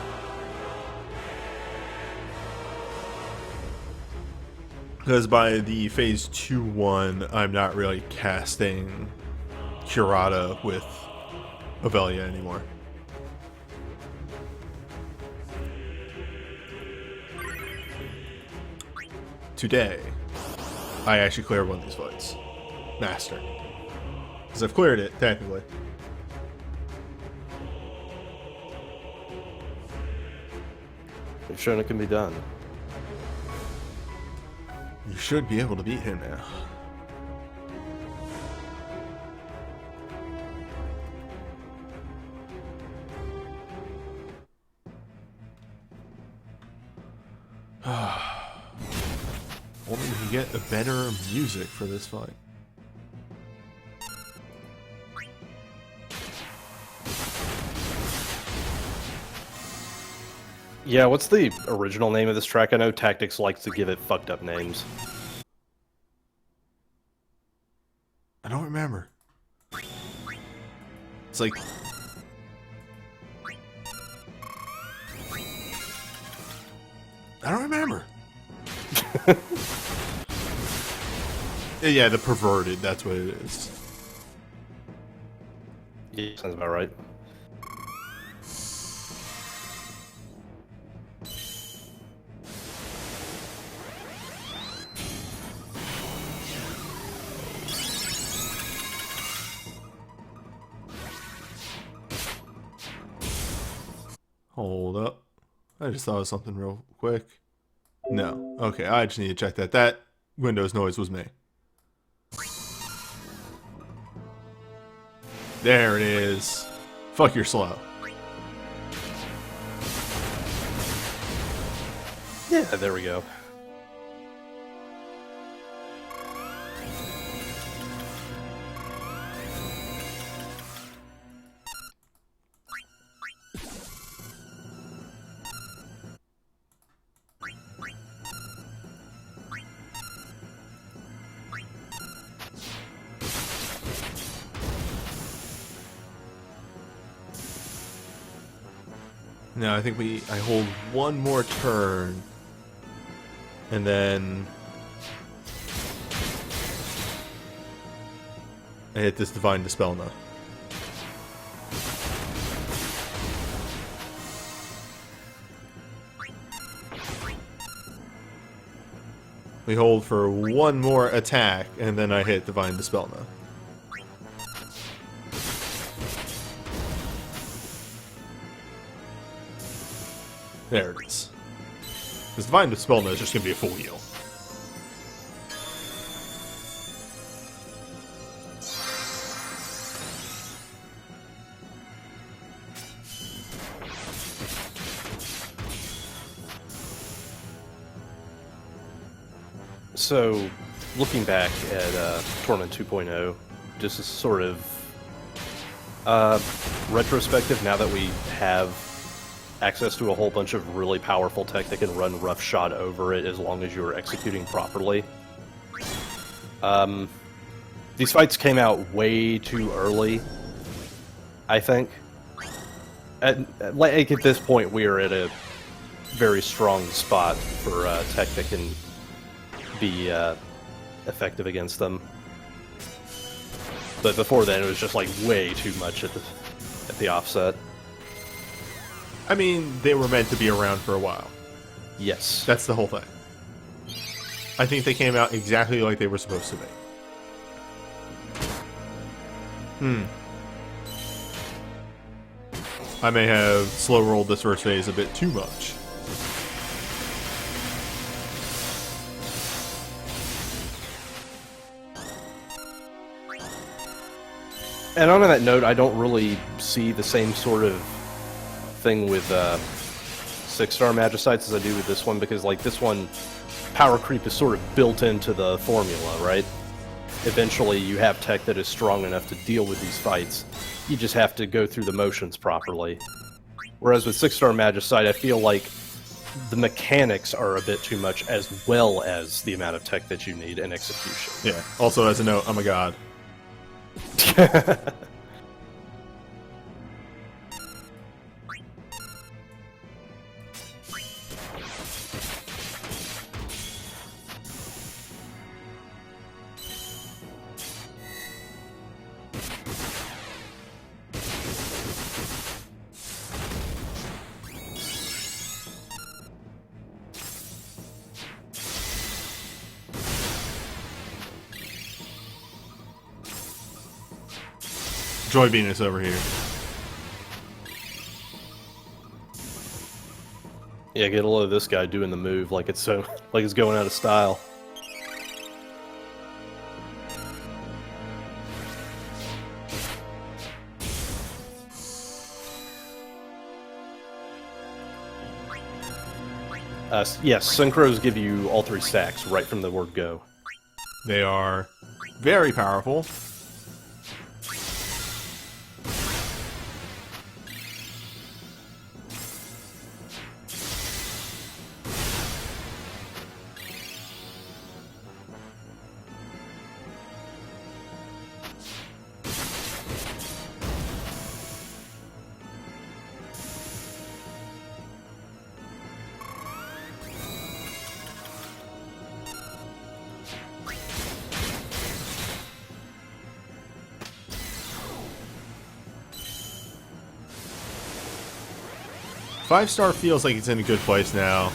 Because by the phase 2-1, I'm not really casting Curata with Avelia anymore. Today, I actually cleared one of these fights. Master. Because I've cleared it, technically. You've shown it can be done. You should be able to beat him now. Only we can get a better music for this fight. Yeah, what's the original name of this track? I know Tactics likes to give it fucked up names. I don't remember. It's like... I don't remember. Yeah, the Perverted, that's what it is. Yeah, sounds about right. Hold up. I just thought of something real quick. No. Okay, I just need to check that. That Windows noise was me. There it is. Fuck, you're slow. Yeah, there we go. No, I think I hold one more turn, and then I hit this Divine Dispel now. We hold for one more attack, and then I hit Divine Dispel now. There it is. This Divine Dispel is just going to be a full heal. So, looking back at Torment 2.0, just as sort of retrospective, now that we have access to a whole bunch of really powerful tech that can run roughshod over it as long as you're executing properly. These fights came out way too early, I think. At this point, we are at a very strong spot for tech that can be effective against them. But before then, it was just like way too much at the offset. I mean, they were meant to be around for a while. Yes. That's the whole thing. I think they came out exactly like they were supposed to be. I may have slow rolled this first phase a bit too much. And on that note, I don't really see the same sort of thing with 6-star Magicites as I do with this one, because like this one, power creep is sort of built into the formula, right? Eventually you have tech that is strong enough to deal with these fights. You just have to go through the motions properly. Whereas with 6-star Magicite, I feel like the mechanics are a bit too much, as well as the amount of tech that you need and execution. Yeah. Also, as a note, I'm a god. Joy Venus over here. Yeah, get a load of this guy doing the move like it's going out of style. Yes, synchros give you all 3 stacks right from the word go. They are very powerful. Five-star feels like it's in a good place now.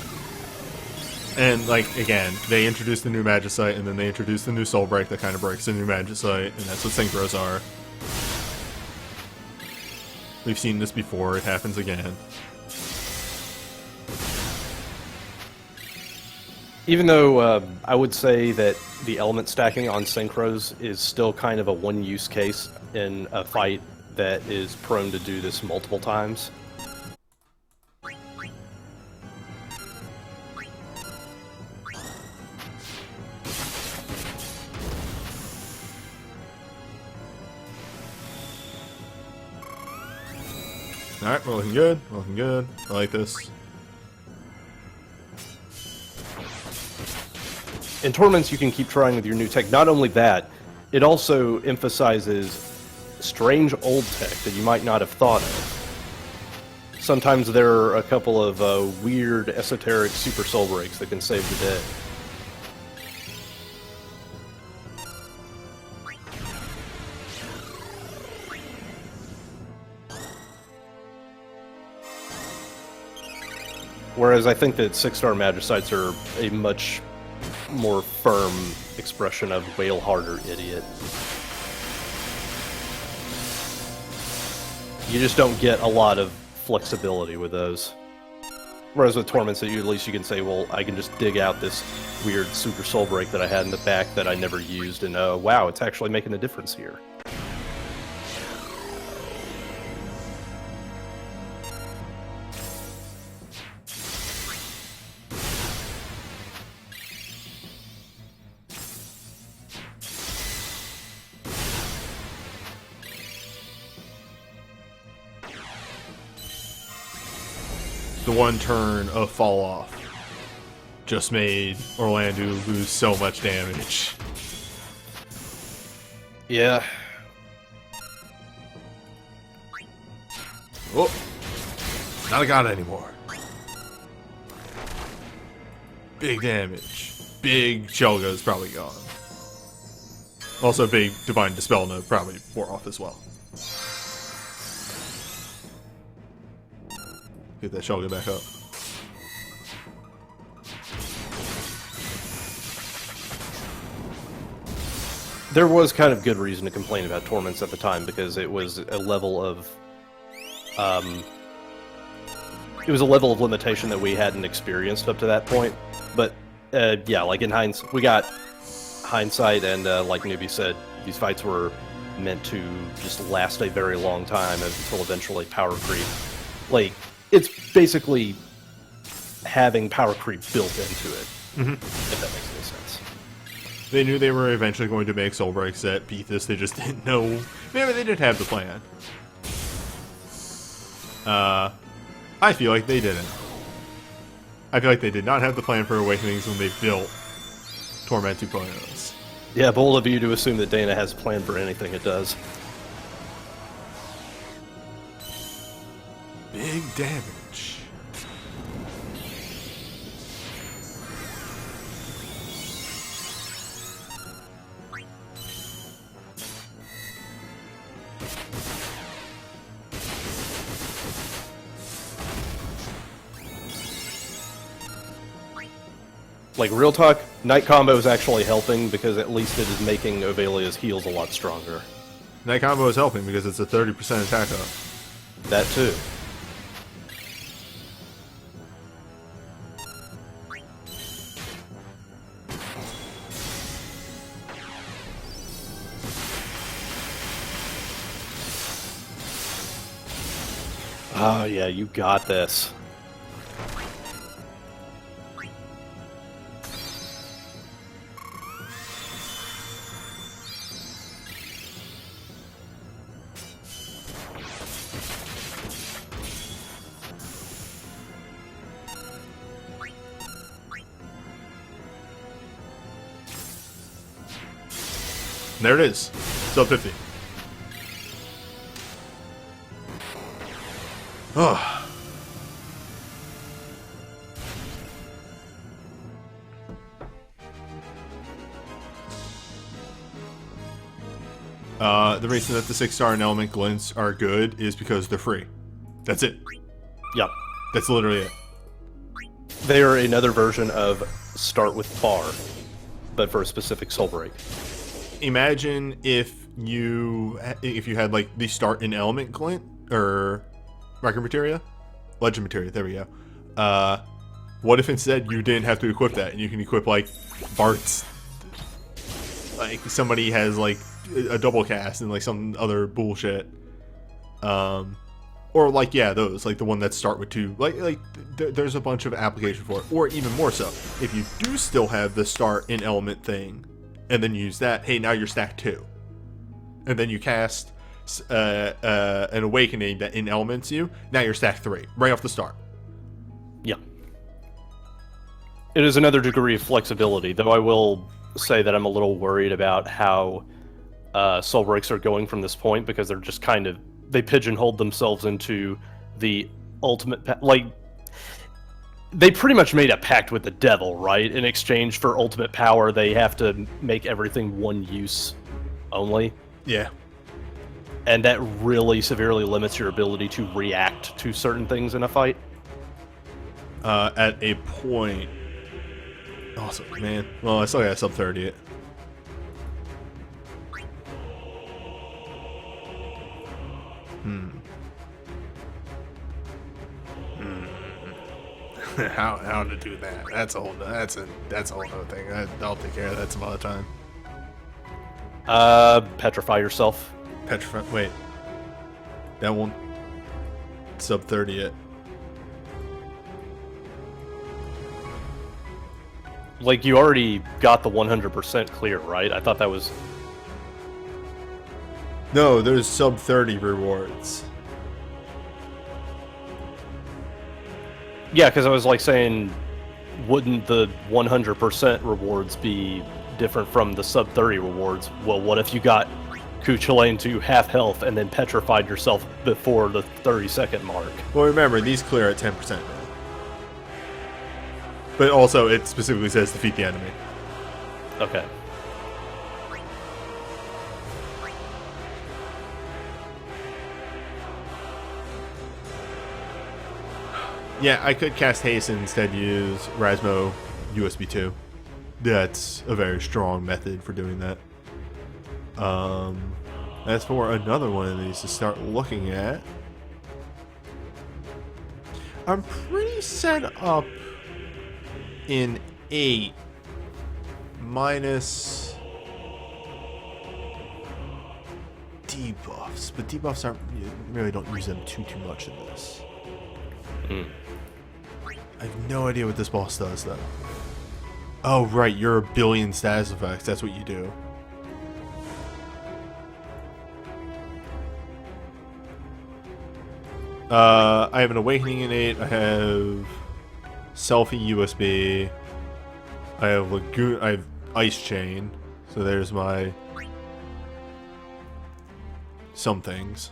And, like, again, they introduced the new Magicite, and then they introduced the new Soul Break that kind of breaks the new Magicite, and that's what Synchros are. We've seen this before, it happens again. Even though I would say that the element stacking on Synchros is still kind of a one-use case in a fight that is prone to do this multiple times. Alright, we're looking good. We're looking good. I like this. In Torments, you can keep trying with your new tech. Not only that, it also emphasizes strange old tech that you might not have thought of. Sometimes there are a couple of weird, esoteric super soul breaks that can save the day. Whereas I think that 6-star Magicites are a much more firm expression of Wail Harder Idiot. You just don't get a lot of flexibility with those. Whereas with Torments, at least you can say, well, I can just dig out this weird super soul break that I had in the back that I never used, and wow, it's actually making a difference here. The one turn of fall off just made Orlando lose so much damage. Yeah. Oh, not a god anymore. Big damage. Big Shelga is probably gone. Also, big Divine Dispel Node probably wore off as well. Get that Shelga back up. There was kind of good reason to complain about Torments at the time, because it was a level of limitation that we hadn't experienced up to that point. But yeah, like in hindsight, we got hindsight, and like Newbie said, these fights were meant to just last a very long time until eventually power creep. Like, it's basically having power creep built into it, if that makes any sense. They knew they were eventually going to make soul breaks that beat this. They just didn't know. Maybe they didn't have the plan. I feel like they didn't. I feel like they did not have the plan for Awakenings when they built Torment 2.0s. Yeah, bold of you to assume that Dana has a plan for anything it does. Big damage. Like, real talk, Night Combo is actually helping, because at least it is making Ovelia's heals a lot stronger. Night Combo is helping because it's a 30% attack up. That too. Oh yeah, you got this. There it is. Sub 50. Oh. The reason that the 6-star and element glints are good is because they're free. That's it. Yep. That's literally it. They are another version of Start with Bar, but for a specific soul break. Imagine if you had like the start in element glint or micro materia, legend materia. There we go. What if instead you didn't have to equip that, and you can equip like Bart's, like somebody has like a double cast and like some other bullshit, or like those like the one that start with 2. There's a bunch of application for it, or even more so if you do still have the start in element thing, and then use that. Hey, now you're stacked 2, and then you cast an awakening that in elements you. Now you're stacked 3 right off the start. Yeah. It is another degree of flexibility, though I will say that I'm a little worried about how soul breaks are going from this point, because they're just kind of, they pigeonholed themselves into the ultimate, they pretty much made a pact with the devil, right? In exchange for ultimate power, they have to make everything one use only. Yeah. And that really severely limits your ability to react to certain things in a fight. At a point. Awesome, man. Well, I still got sub 30 it. how to do that? That's a whole other thing. I'll take care of that some other time. Petrify yourself. Petrify. Wait, that won't sub 30 yet. Like, you already got the 100% clear, right? I thought that was... No, there's sub 30 rewards. Yeah, because I was like saying, wouldn't the 100% rewards be different from the sub 30 rewards? Well, what if you got Cuchulain to half health and then petrified yourself before the 30-second mark? Well, remember, these clear at 10% now. But also, it specifically says defeat the enemy. Okay. Yeah, I could cast haste and instead use Rasmo USB 2. That's a very strong method for doing that. As for another one of these to start looking at, I'm pretty set up in 8 minus debuffs, but debuffs aren't, you really don't use them too much in this. I have no idea what this boss does though. Oh right, you're a billion status effects, that's what you do. I have an Awakening in 8, I have Selfie USB, I have Lagoon, I have Ice Chain, so there's my some things.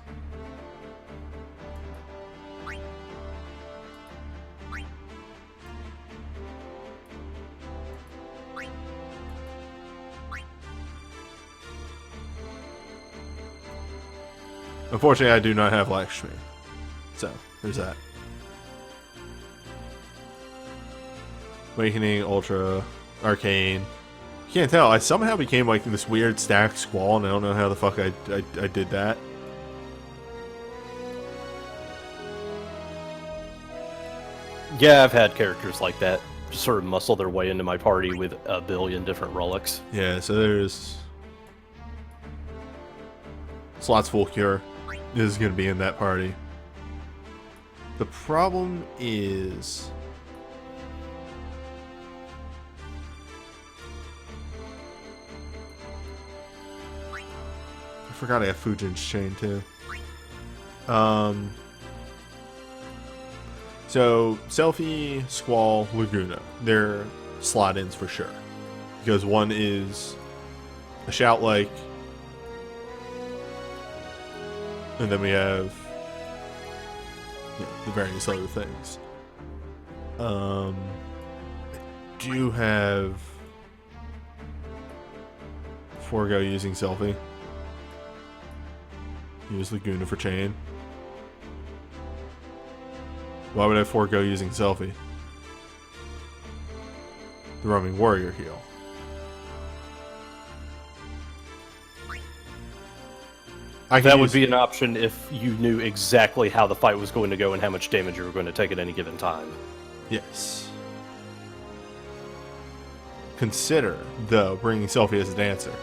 Unfortunately, I do not have Lakshmi. So, there's that. Awakening, Ultra, Arcane. You can't tell. I somehow became like this weird stacked squall, and I don't know how the fuck I did that. Yeah, I've had characters like that just sort of muscle their way into my party with a billion different relics. Yeah, so there's... Slots Full Cure is going to be in that party. The problem is... I forgot I have Fujin's Chain too. So, Selfie, Squall, Laguna. They're slot-ins for sure. Because one is a Shout-like, and then we have the various other things. I do have Forgo using Selfie. Use Laguna for Chain. Why would I forego using Selfie? The Roaming Warrior heal. That would be an option if you knew exactly how the fight was going to go and how much damage you were going to take at any given time. Yes. Consider, though, bringing Selfie as a dancer.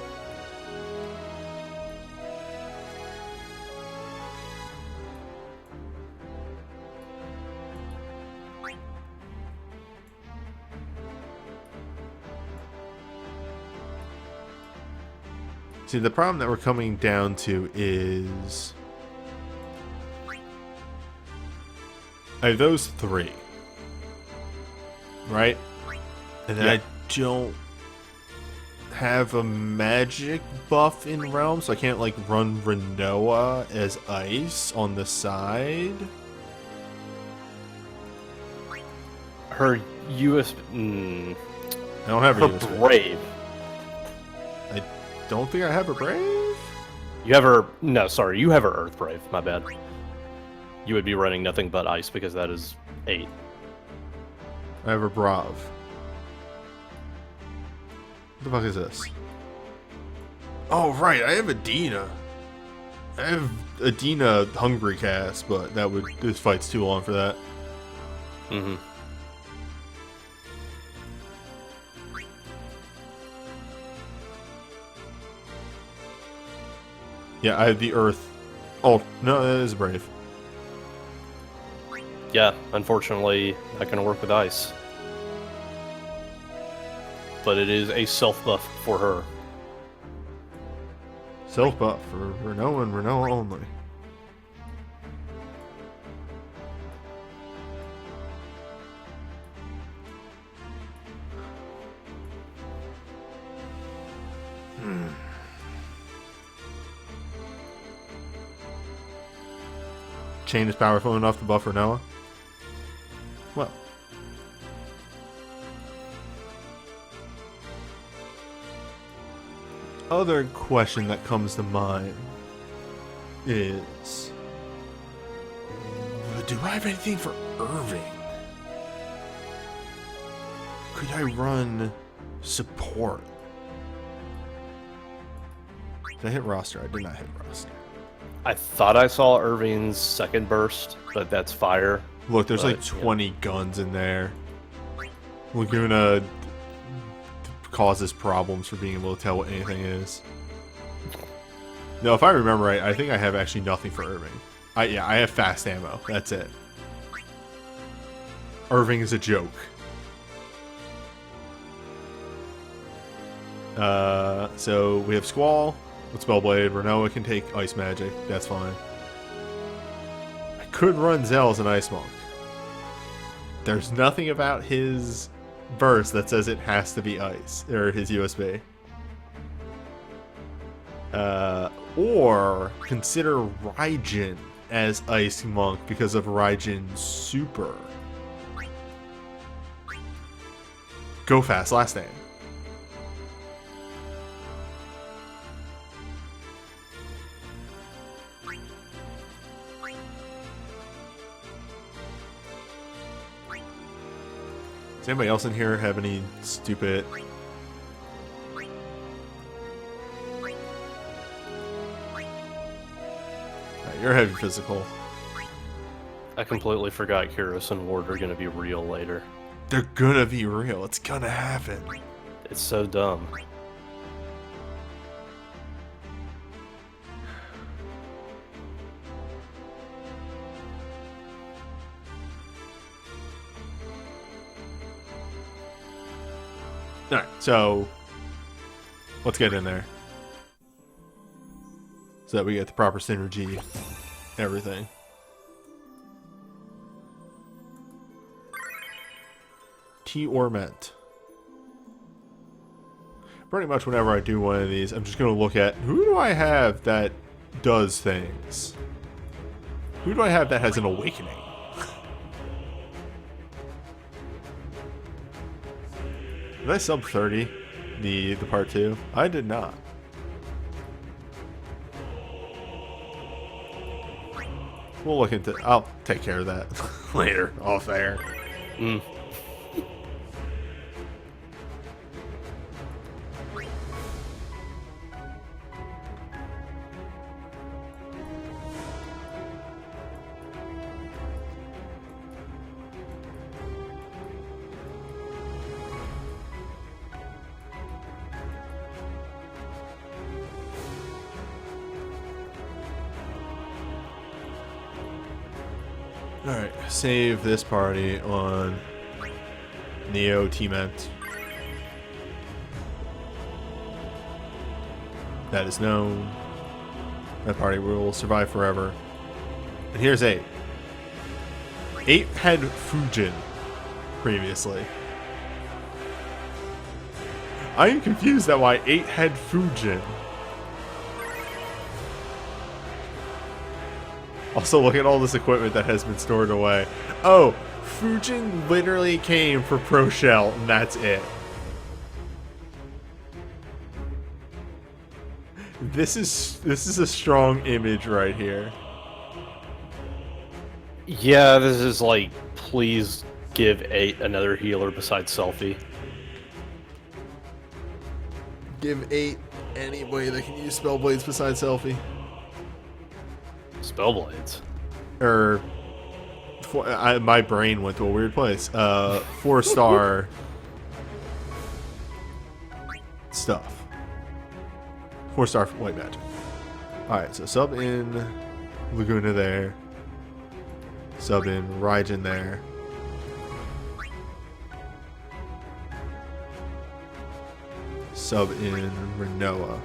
See, the problem that we're coming down to is... I have those three. Right? And then Yeah. I don't have a magic buff in Realm, so I can't, like, run Renoa as Ice on the side. Her US... I don't have her a USB. Brave. I don't think I have a Brave? You have her... No, sorry. You have her Earth Brave. My bad. You would be running nothing but Ice because that is 8. I have a Brav. What the fuck is this? Oh, right. I have Adina. I have Adina Hungry Cast, but that would... This fight's too long for that. Mm-hmm. Yeah, I have the Earth. Oh, no, that is Brave. Yeah, unfortunately, not going to work with ice. But it is a self-buff for her. Self-buff for Renault and Renault only. Chain is powerful enough to buff Renoa? Well. Other question that comes to mind is, do I have anything for Irving? Could I run support? Did I hit roster? I did not hit roster. I thought I saw Irving's second burst, but that's fire. Look, there's like 20 guns in there. Laguna causes problems for being able to tell what anything is. No, if I remember right, I think I have actually nothing for Irving. Yeah, I have fast ammo. That's it. Irving is a joke. So we have Squall with Spellblade. Renoa can take Ice Magic. That's fine. I could run Zell as an Ice Monk. There's nothing about his burst that says it has to be Ice, or his USB. Or consider Raijin as Ice Monk because of Raijin's Super. Go fast, last name. Does anybody else in here have any stupid... You're heavy physical. I completely forgot Kyros and Ward are going to be real later. They're gonna be real. It's gonna happen. It's so dumb. Alright, so let's get in there. So that we get the proper synergy, everything. Tea or mint. Pretty much whenever I do one of these, I'm just going to look at who do I have that does things? Who do I have that has an awakening? Did I sub 30 the part 2? I did not. We'll look into... I'll take care of that later, off air. Alright, save this party on Neo T-Ment. That is known. That party will survive forever. And here's 8. 8 had Fujin previously. I am confused at why 8 had Fujin. Also, look at all this equipment that has been stored away. Oh, Fujin literally came for Pro Shell, and that's it. This is a strong image right here. Yeah, this is like, please give 8 another healer besides Selfie. Give 8 anybody that can use Spellblades besides Selfie. Spellblades. Or my brain went to a weird place. 4-star stuff. 4-star white magic. Alright, so sub in Laguna there. Sub in Raijin there. Sub in Renoa.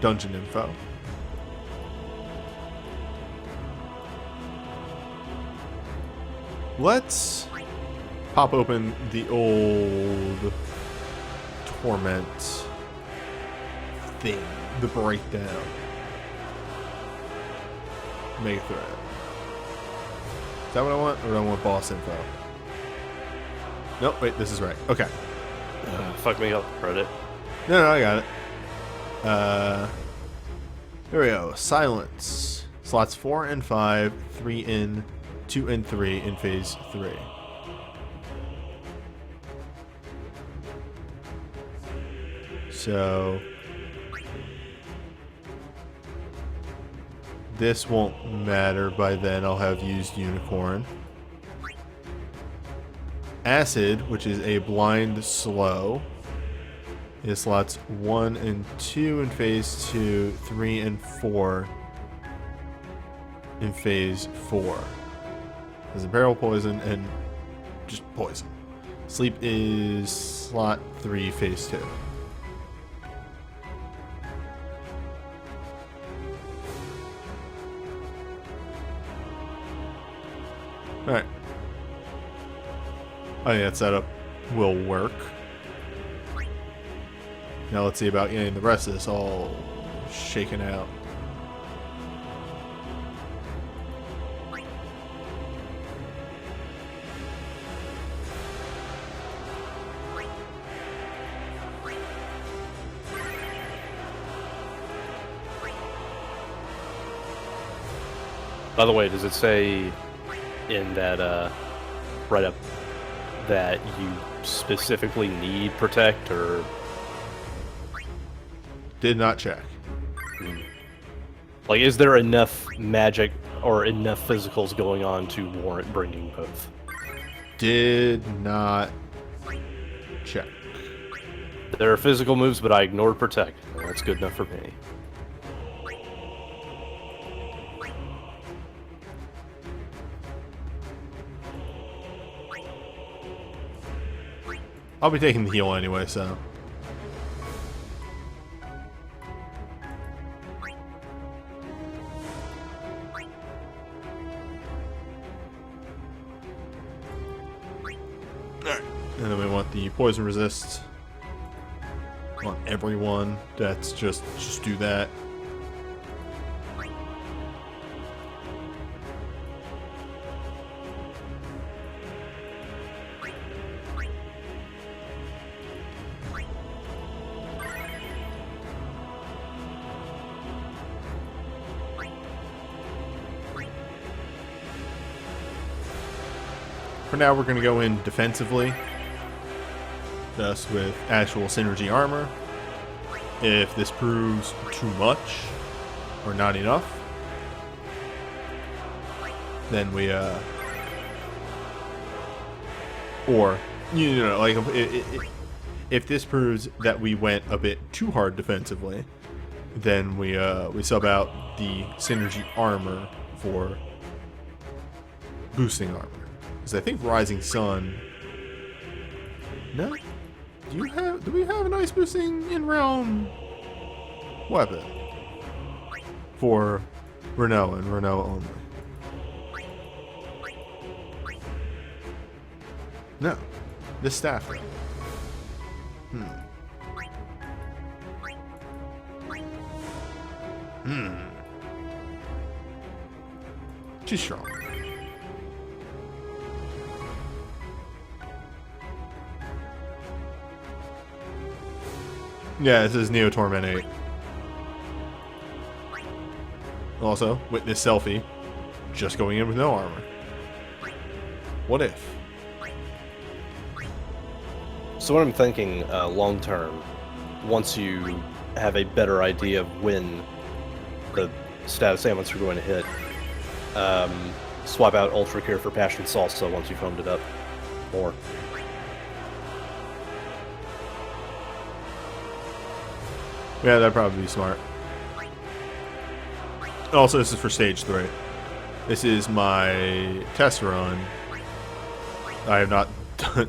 Dungeon info. Let's pop open the old Torment thing, the breakdown. Mega threat. Is that what I want, or do I want boss info? Nope, wait, this is right. Okay. Fuck me up, Reddit. No, I got it. Here we go. Silence. Slots 4 and 5, 3 in, 2 and 3 in phase 3. So this won't matter by then. I'll have used Unicorn. Acid, which is a blind slow, is slots 1 and 2 in phase 2, 3 and 4 in phase 4. There's a barrel poison and just poison. Sleep is slot 3, phase 2. Alright. I think that setup will work. Now let's see about getting the rest of this all shaken out. By the way, does it say in that write-up that you specifically need Protect, or...? Did not check. Like, is there enough magic or enough physicals going on to warrant bringing both? Did not check. There are physical moves, but I ignored Protect. That's good enough for me. I'll be taking the heal anyway, so. Alright. And then we want the poison resist on everyone. That's just do that. For now, we're going to go in defensively, just with actual synergy armor. If this proves too much or not enough, then we or you know, like if this proves that we went a bit too hard defensively, then we sub out the synergy armor for boosting armor. Because I think Rising Sun. No, do we have an ice boosting in realm weapon for Renoa and Renoa only? No, this staff though. Too strong. Yeah, this is Neo Torment 8. Also, witness selfie. Just going in with no armor. What if? So what I'm thinking, long term, once you have a better idea of when the status ailments are going to hit, swap out Ultra Cure for Passion Salsa once you've homed it up. more. Yeah, that'd probably be smart. Also, this is for stage 3. This is my test run. I have not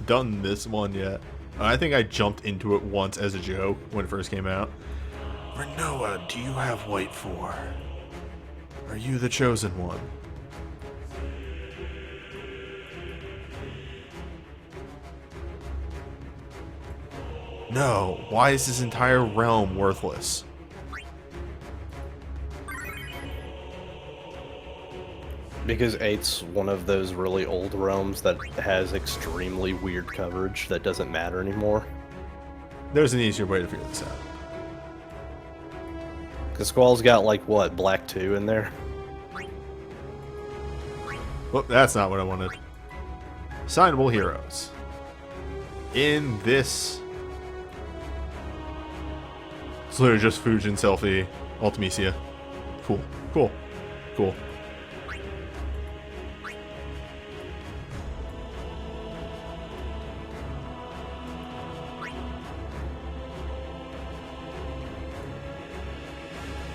done this one yet. I think I jumped into it once as a joke when it first came out. Renoa, do you have white for? Are you the chosen one? No, why is this entire realm worthless? Because 8's one of those really old realms that has extremely weird coverage that doesn't matter anymore. There's an easier way to figure this out. Because Squall's got, like, what, Black 2 in there? Well, that's not what I wanted. Signable heroes. In this... It's literally just Fujin, Selfie, Ultimecia. Cool. Cool. Cool.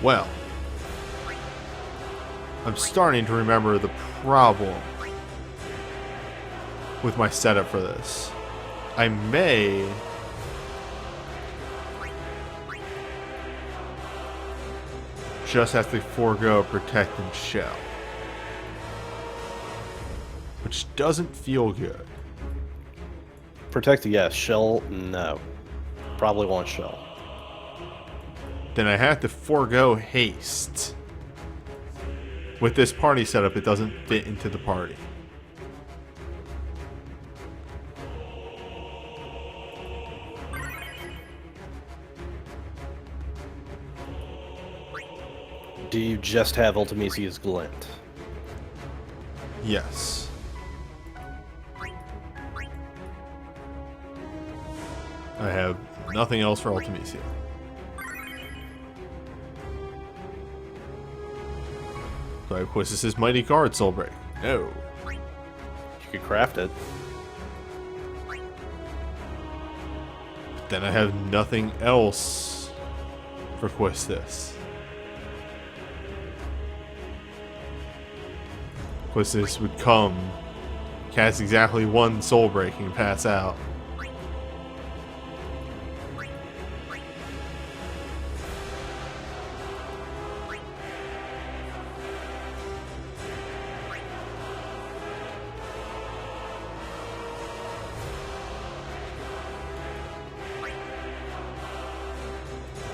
Well, I'm starting to remember the problem with my setup for this. I may just have to forego Protect and Shell, which doesn't feel good. Protect, yes. Shell, no. Probably want Shell. Then I have to forego Haste. With this party setup, it doesn't fit into the party. Do you just have Ultimecia's Glint? Yes. I have nothing else for Ultimecia. So I have this is Mighty Guard Soulbreak. No. You could craft it. Then I have nothing else for Quistis. Quistis would come, cast exactly one Soul Break and pass out.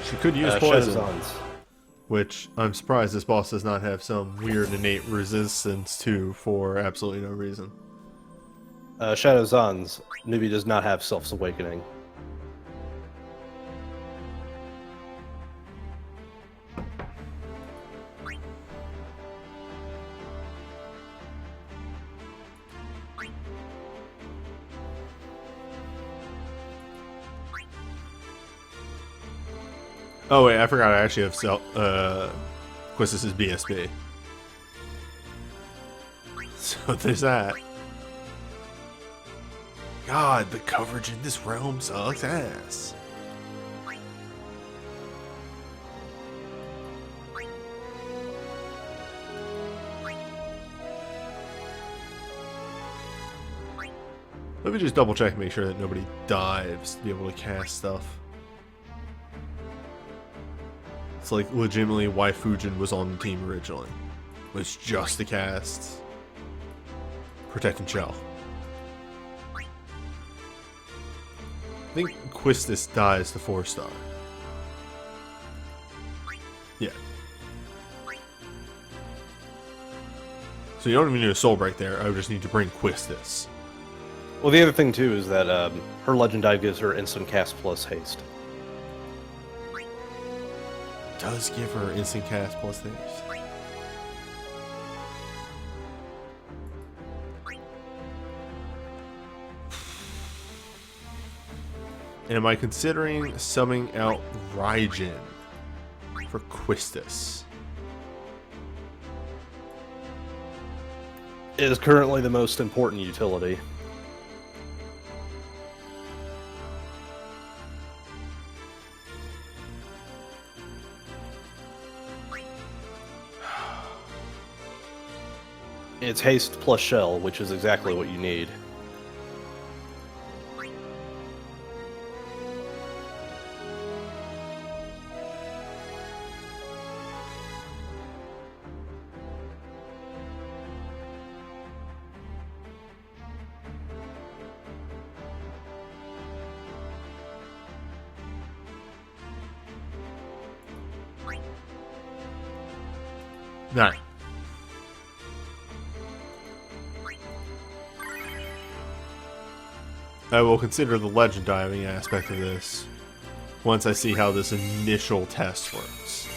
She could use poison, which I'm surprised this boss does not have some weird innate resistance to for absolutely no reason. Shadow Zan's Newbie does not have Self's Awakening. Oh wait, I forgot I actually have Quistis' BSB. So there's that. God, the coverage in this realm sucks ass. Let me just double check and make sure that nobody dives to be able to cast stuff. It's like legitimately why Fujin was on the team originally. Was just to cast Protect and Shell. I think Quistis dies to 4-star. Yeah. So you don't even need a Soul Break there, I would just need to bring Quistis. Well, the other thing too is that her Legend Dive gives her instant cast plus haste. Does give her instant cast plus haste. Am I considering subbing out Raijin for Quistis? It is currently the most important utility. It's haste plus shell, which is exactly what you need. No. I will consider the legend diving aspect of this once I see how this initial test works.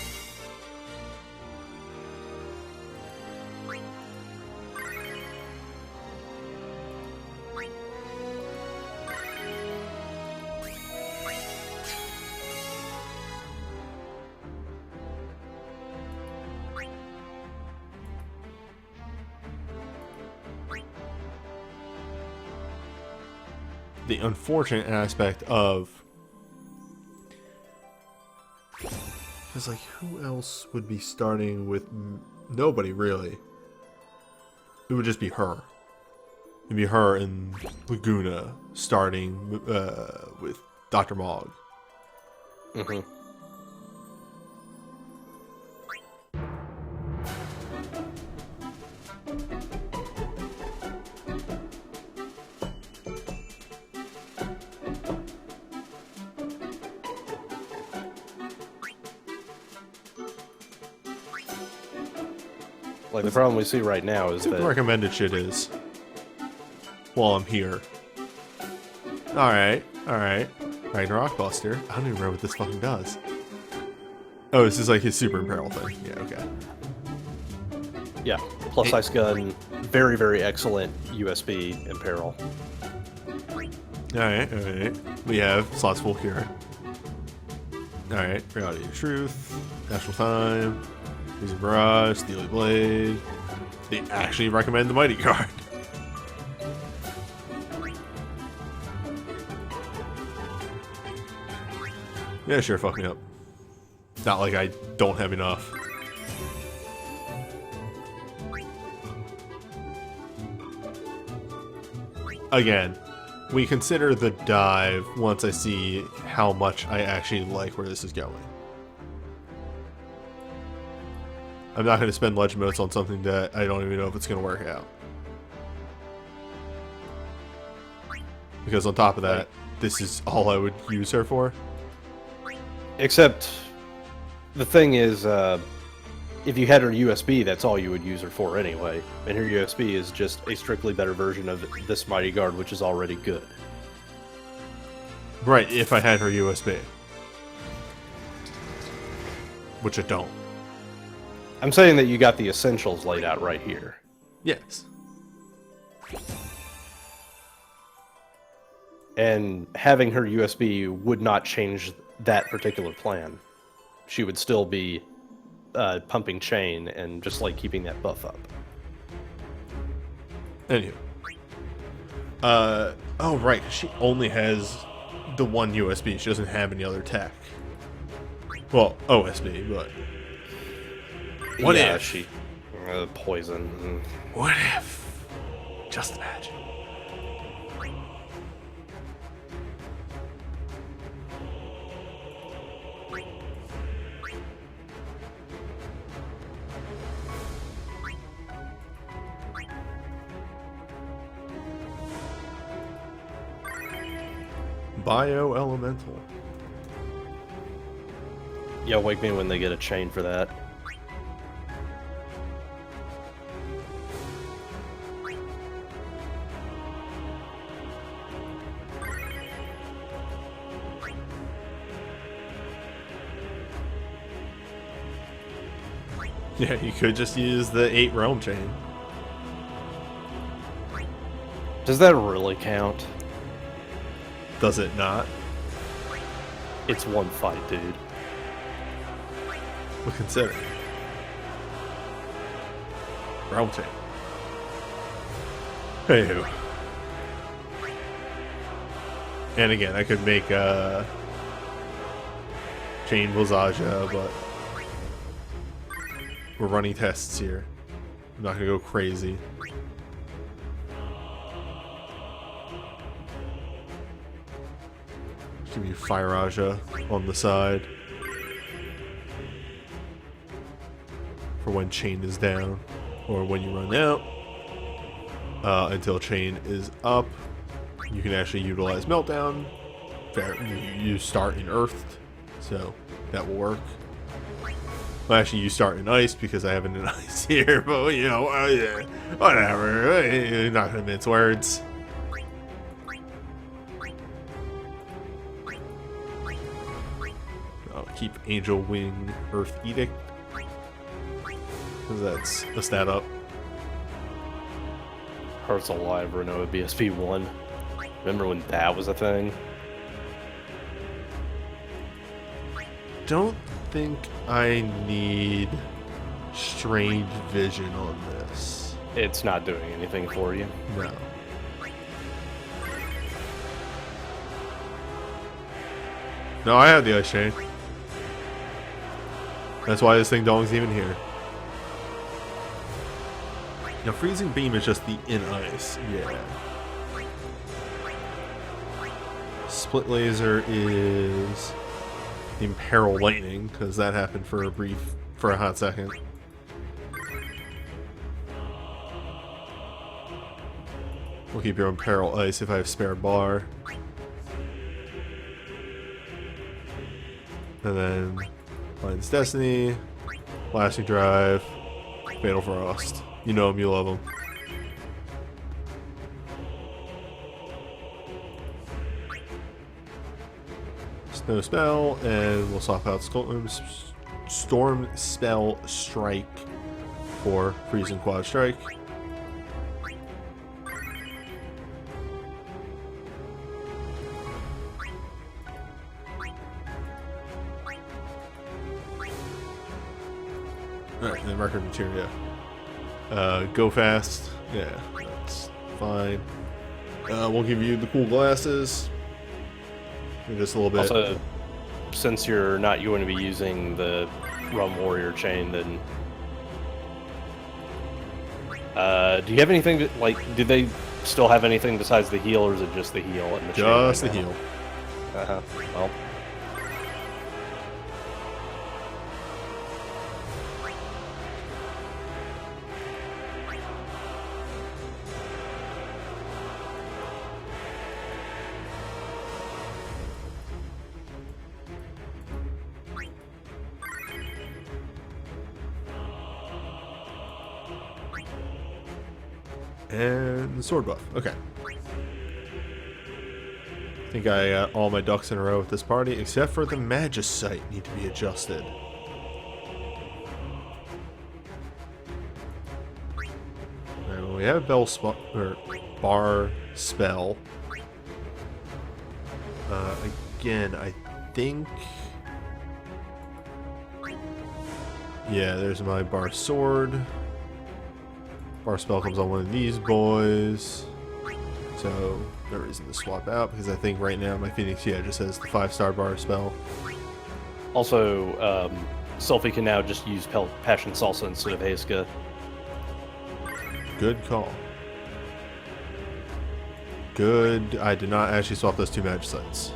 The unfortunate aspect of, because like who else would be starting with nobody really? It would just be her. It'd be her and Laguna starting with Dr. Mog. Mm-hmm. Like, the problem we see right now is The that... recommended shit is, while I'm here. Alright. Ragnarok Buster. I don't even remember what this fucking does. Oh, this is like his super imperil thing. Yeah, okay. Yeah, plus ice gun, very, very excellent USB imperil. Alright. We have slots full cure. Alright, Reality of Truth, National Time, Using Barrage, Steely Blade. They actually recommend the Mighty card. Yeah, sure, fuck me up. Not like I don't have enough. Again, we consider the dive once I see how much I actually like where this is going. I'm not going to spend legend motes on something that I don't even know if it's going to work out. Because on top of that, this is all I would use her for. Except, the thing is, if you had her USB, that's all you would use her for anyway. And her USB is just a strictly better version of this Mighty Guard, which is already good. Right, if I had her USB. Which I don't. I'm saying that you got the essentials laid out right here. Yes. And having her USB would not change that particular plan. She would still be pumping chain and just like keeping that buff up. Anywho. Oh right, she only has the one USB. She doesn't have any other tech. Well, OSB, but... What yeah, if? she... poison. What if? Just imagine. Bio-elemental. Yeah, wake me when they get a chain for that. Yeah, you could just use the 8 realm chain. Does that really count? Does it not? It's one fight, dude. Well, consider. Realm chain. Hey-ho. And again, I could make Chain Visaja, but we're running tests here. I'm not gonna go crazy. Give me Fire Raja on the side for when chain is down or when you run out. Until chain is up, you can actually utilize Meltdown. You start in Earthed, so that will work. Well, actually, you start in Ice because I have an Ice here, but you know, yeah, whatever. You're not gonna mince words. I'll keep Angel Wing Earth Edict, because that's a stat up. Hearts Alive Renoa BSP 1. Remember when that was a thing? Don't think I need Strange Vision on this. It's not doing anything for you. No. No, I have the Ice Chain. That's why this thing dong's even here. Now, Freezing Beam is just the in ice. Yeah. Split Laser is the Imperil Lightning, because that happened for a hot second. We'll keep your Imperil Ice if I have spare bar. And then Lion's Destiny, Lasting Drive, Fatal Frost. You know him, you love him. Snow Spell, and we'll swap out Storm Spell Strike for Freezing Quad Strike. Alright, and then Record Materia. Go fast. Yeah, that's fine. We'll give you the cool glasses. Just a little bit. Also, since you're not going to be using the Rum Warrior chain, then do you have anything to, like? Do they still have anything besides the heal, or is it just the heal and the chain? Just the heal. Well. And sword buff. Okay. I think I got all my ducks in a row with this party, except for the Magicite need to be adjusted. And we have bar spell. Again, I think. Yeah, there's my bar sword. Bar spell comes on one of these boys, so no reason to swap out because I think right now my Phoenix just has the 5-star bar spell. Also, Selfie can now just use Passion Salsa instead of Heiska. Good call. Good. I did not actually swap those two Magicites.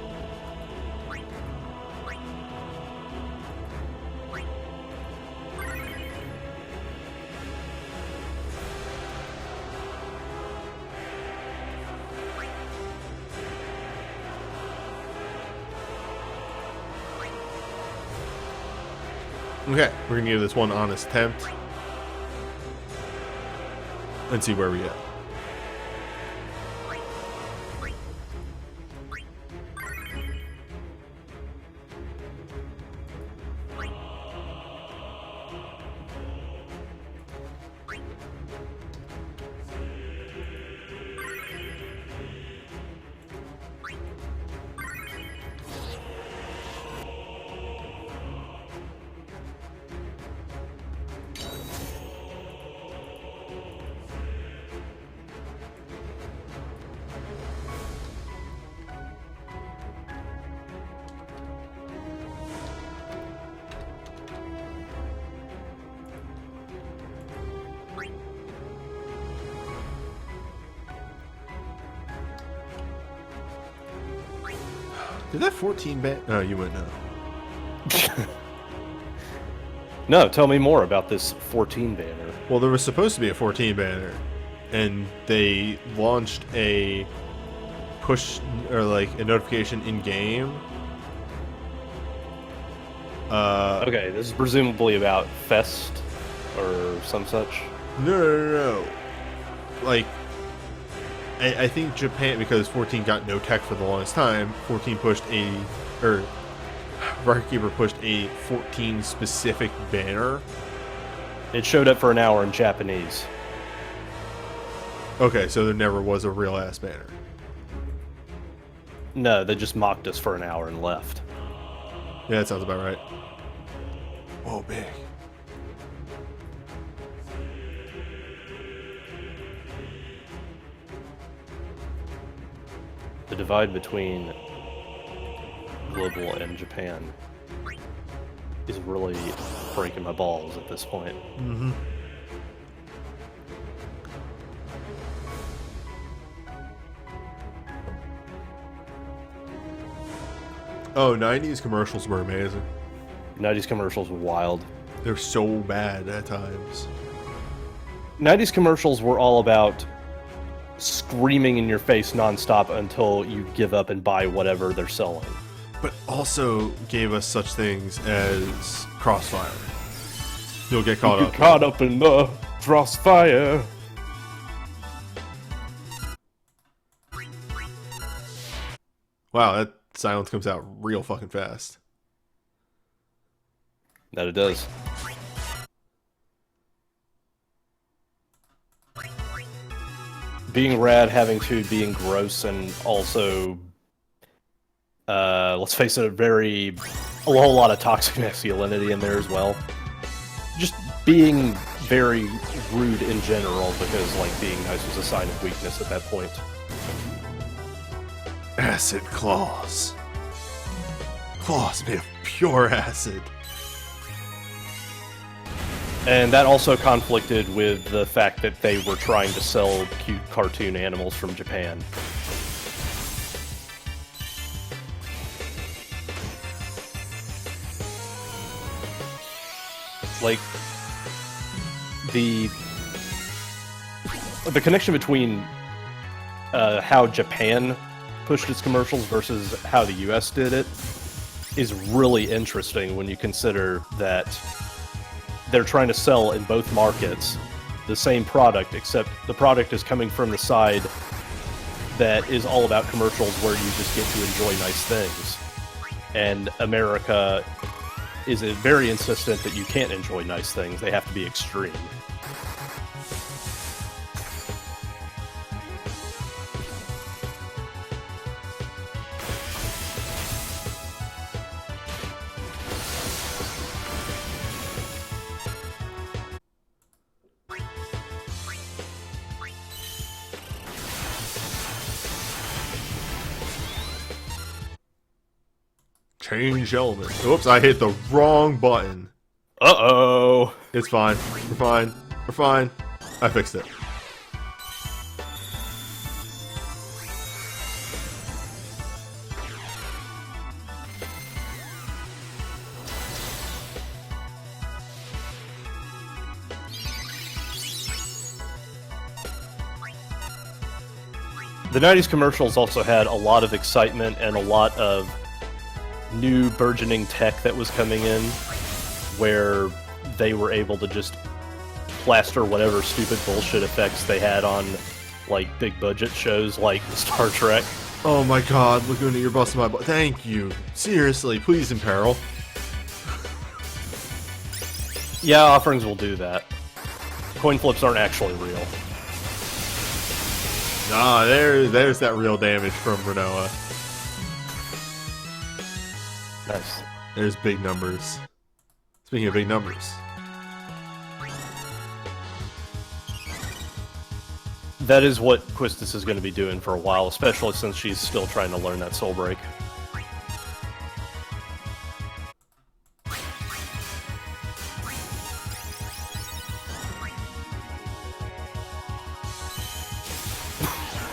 Okay, we're gonna give this one honest attempt and see where we get. Did that 14 ban? No, you wouldn't know. No, tell me more about this 14 banner. Well, there was supposed to be a 14 banner, and they launched a push or like a notification in game. Okay, this is presumably about Fest or some such. No. Like, I think Japan, because 14 got no tech for the longest time, 14 pushed Barkeeper pushed a 14 specific banner. It showed up for an hour in Japanese. Okay, so there never was a real ass banner. No, they just mocked us for an hour and left. Yeah, that sounds about right. Whoa, big. The divide between global and Japan is really breaking my balls at this point. Mm-hmm. Oh, 90s commercials were amazing. 90s commercials were wild. They're so bad at times. 90s commercials were all about screaming in your face nonstop until you give up and buy whatever they're selling. But also gave us such things as Crossfire. You'll get caught up. Caught up in the crossfire. Wow, that silence comes out real fucking fast. That it does. Being rad, having to being gross, and also, let's face it, a whole lot of toxic masculinity in there as well. Just being very rude in general, because like being nice was a sign of weakness at that point. Acid claws. Claws made of pure acid. And that also conflicted with the fact that they were trying to sell cute cartoon animals from Japan. Like, the connection between how Japan pushed its commercials versus how the US did it is really interesting when you consider that they're trying to sell in both markets the same product, except the product is coming from the side that is all about commercials where you just get to enjoy nice things. And America is very insistent that you can't enjoy nice things. They have to be extreme. Change element. Oops, I hit the wrong button. Uh-oh! It's fine. We're fine. We're fine. I fixed it. The 90s commercials also had a lot of excitement and a lot of new burgeoning tech that was coming in, where they were able to just plaster whatever stupid bullshit effects they had on, like, big budget shows like Star Trek. Oh my god, Laguna, you're busting my butt. Thank you. Seriously, please imperil. Yeah, offerings will do that. Coin flips aren't actually real. Nah, there's that real damage from Renoa. Nice. There's big numbers. Speaking of big numbers. That is what Quistis is going to be doing for a while, especially since she's still trying to learn that Soul Break.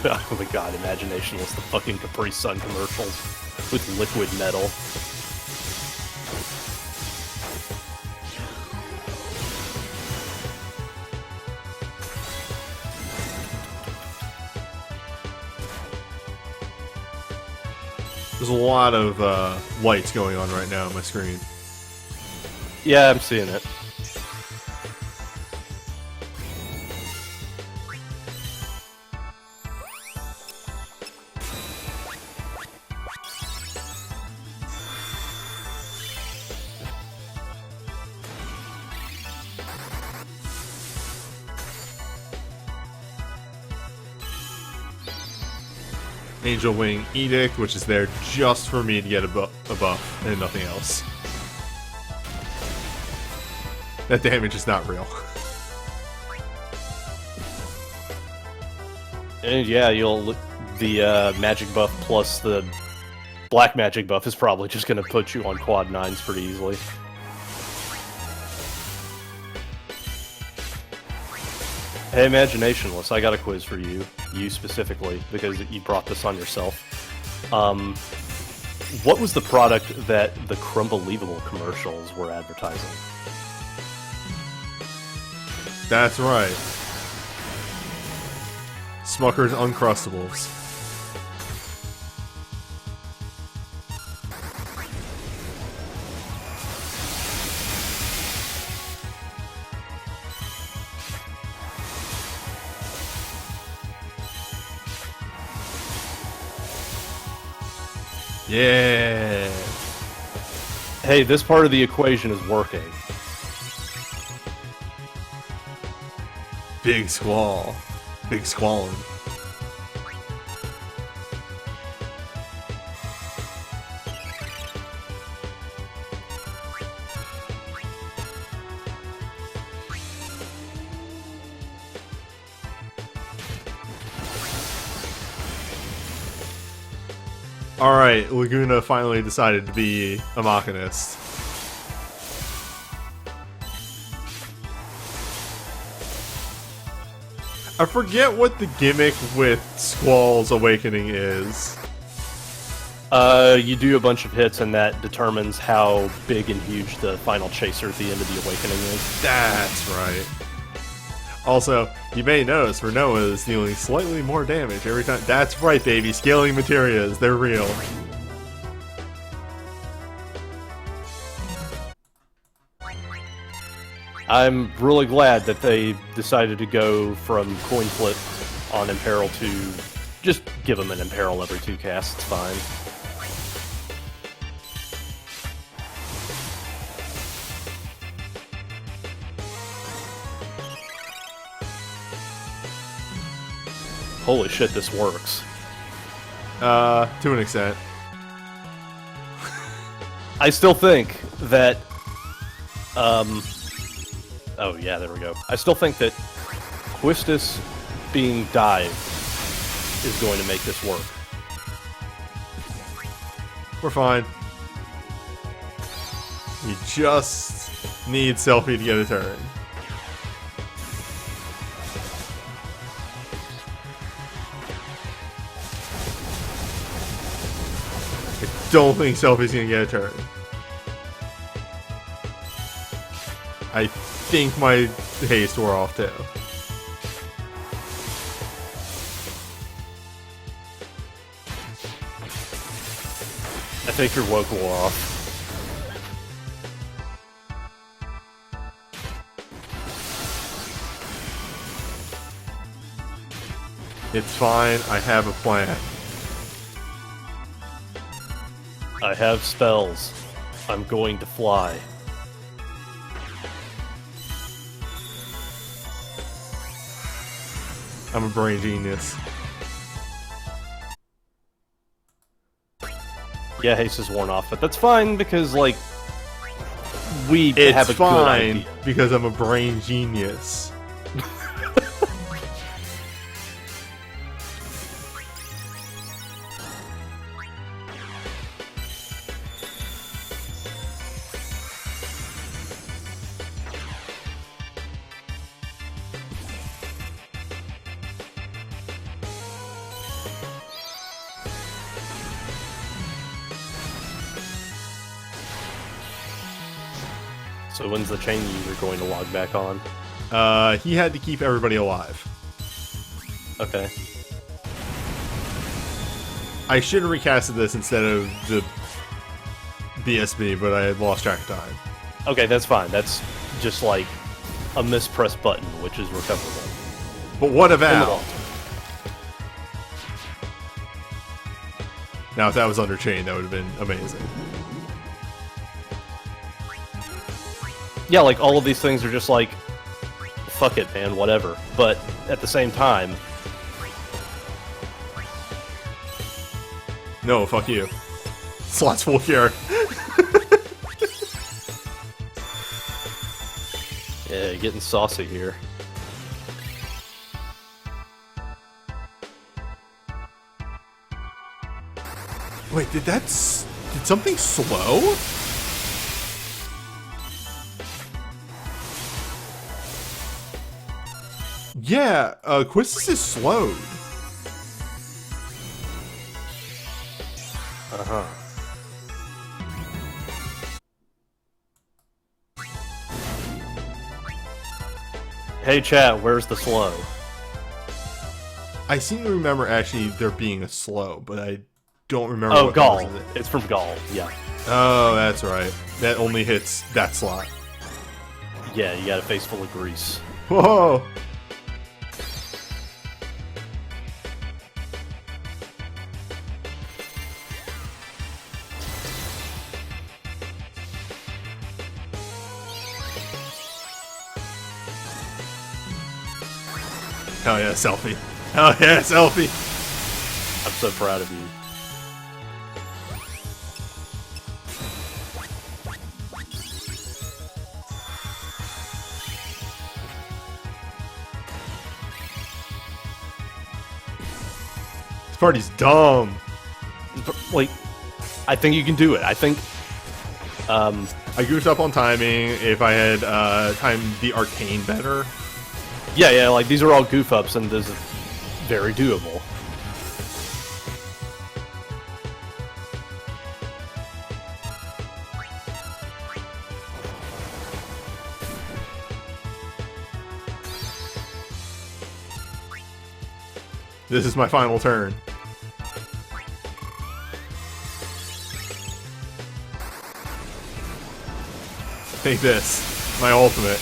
Oh my god, Imagination was the fucking Capri Sun commercials. with liquid metal. There's a lot of lights going on right now on my screen. Yeah, I'm seeing it. Angel Wing Edict, which is there just for me to get a buff and nothing else. That damage is not real. And yeah, the magic buff plus the black magic buff is probably just going to put you on quad 9s pretty easily. Hey, Imaginationless, I got a quiz for you. You specifically, because you brought this on yourself. What was the product that the Crumbelievable commercials were advertising? That's right. Smucker's Uncrustables. Yeah. Hey, this part of the equation is working. Big Squall. Big Squallin'. Alright, Laguna finally decided to be a Machinist. I forget what the gimmick with Squall's Awakening is. You do a bunch of hits, and that determines how big and huge the final chaser at the end of the Awakening is. That's right. Also, you may notice Renoa is dealing slightly more damage every time. That's right, baby. Scaling Materias, they're real. I'm really glad that they decided to go from coin flip on Imperil to just give them an Imperil every 2 casts, it's fine. Holy shit, this works. To an extent. I still think that, oh yeah, there we go. I still think that Quistis being dived is going to make this work. We're fine. You just need Selfie to get a turn. I don't think Selfie's gonna get a turn. I think my haste wore off too. I think your woke wore off. It's fine, I have a plan. I have spells. I'm going to fly. I'm a brain genius. Yeah, haste is worn off, but that's fine because, like, we It's have a good fine idea. because I'm a brain genius. So when's the chain user going to log back on? He had to keep everybody alive. Okay. I should have recasted this instead of the BSB, but I had lost track of time. Okay, that's fine. That's just like a mispressed button, which is recoverable. But what about? Now, if that was under chain, that would have been amazing. Yeah, like all of these things are just like, fuck it, man, whatever. But at the same time, no, fuck you. Slots full cure. yeah, getting saucy here. Wait, did something slow? Yeah, Quistis is slowed. Uh-huh. Hey chat, where's the slow? I seem to remember actually there being a slow, but I don't remember. Oh, what Gaul. causes it. It's from Gaul, yeah. Oh, that's right. That only hits that slot. Yeah, you got a face full of grease. Whoa! Hell yeah, selfie. Hell yeah, selfie. I'm so proud of you. This party's dumb. Like, I think you can do it. I think, I goofed up on timing. If I had timed the arcane better. yeah, like these are all goof ups and this is very doable. This is my final turn. Take this. My ultimate.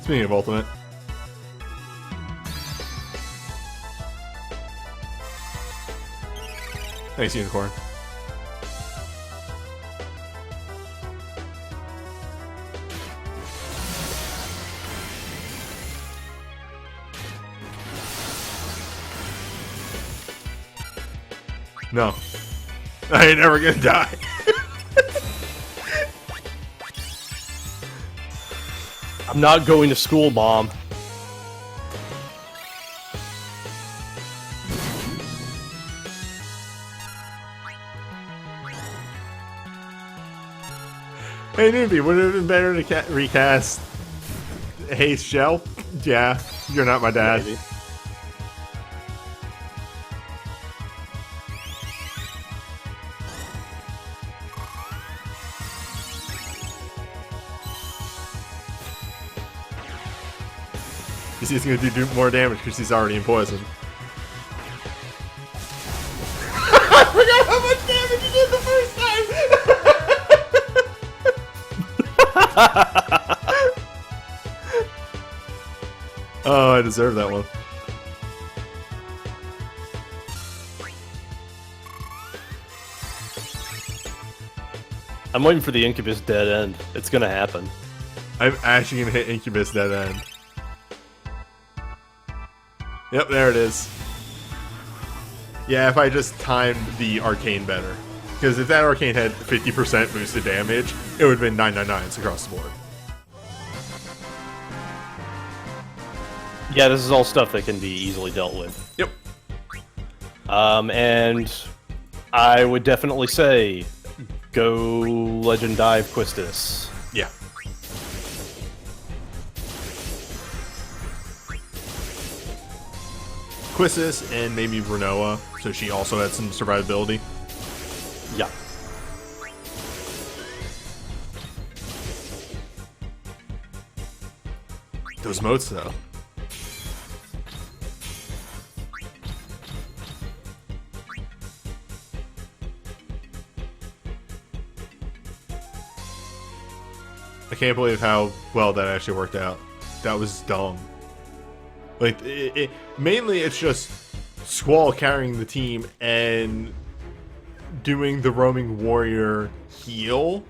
Speaking of ultimate. Thanks, Unicorn. No. I ain't never gonna die. I'm not going to school, Mom. Hey, Newbie, would it have been better to recast Haste Shell? Yeah, you're not my dad. Maybe. You see, he's gonna do more damage because he's already in poison. I forgot how much damage he did the first time! Oh, I deserve that one. I'm waiting for the Incubus dead end. It's gonna happen. I'm actually gonna hit Incubus dead end. Yep, there it is. Yeah, if I just timed the arcane better. Because if that arcane had 50% boosted damage, it would have been 999s across the board. Yeah, this is all stuff that can be easily dealt with. Yep. And I would definitely say, go Legend Dive Quistis. Yeah. Quistis and maybe Renoa, so she also had some survivability. Yeah. Those moats, though. I can't believe how well that actually worked out. That was dumb. Like, mainly it's just Squall carrying the team and doing the roaming warrior heal.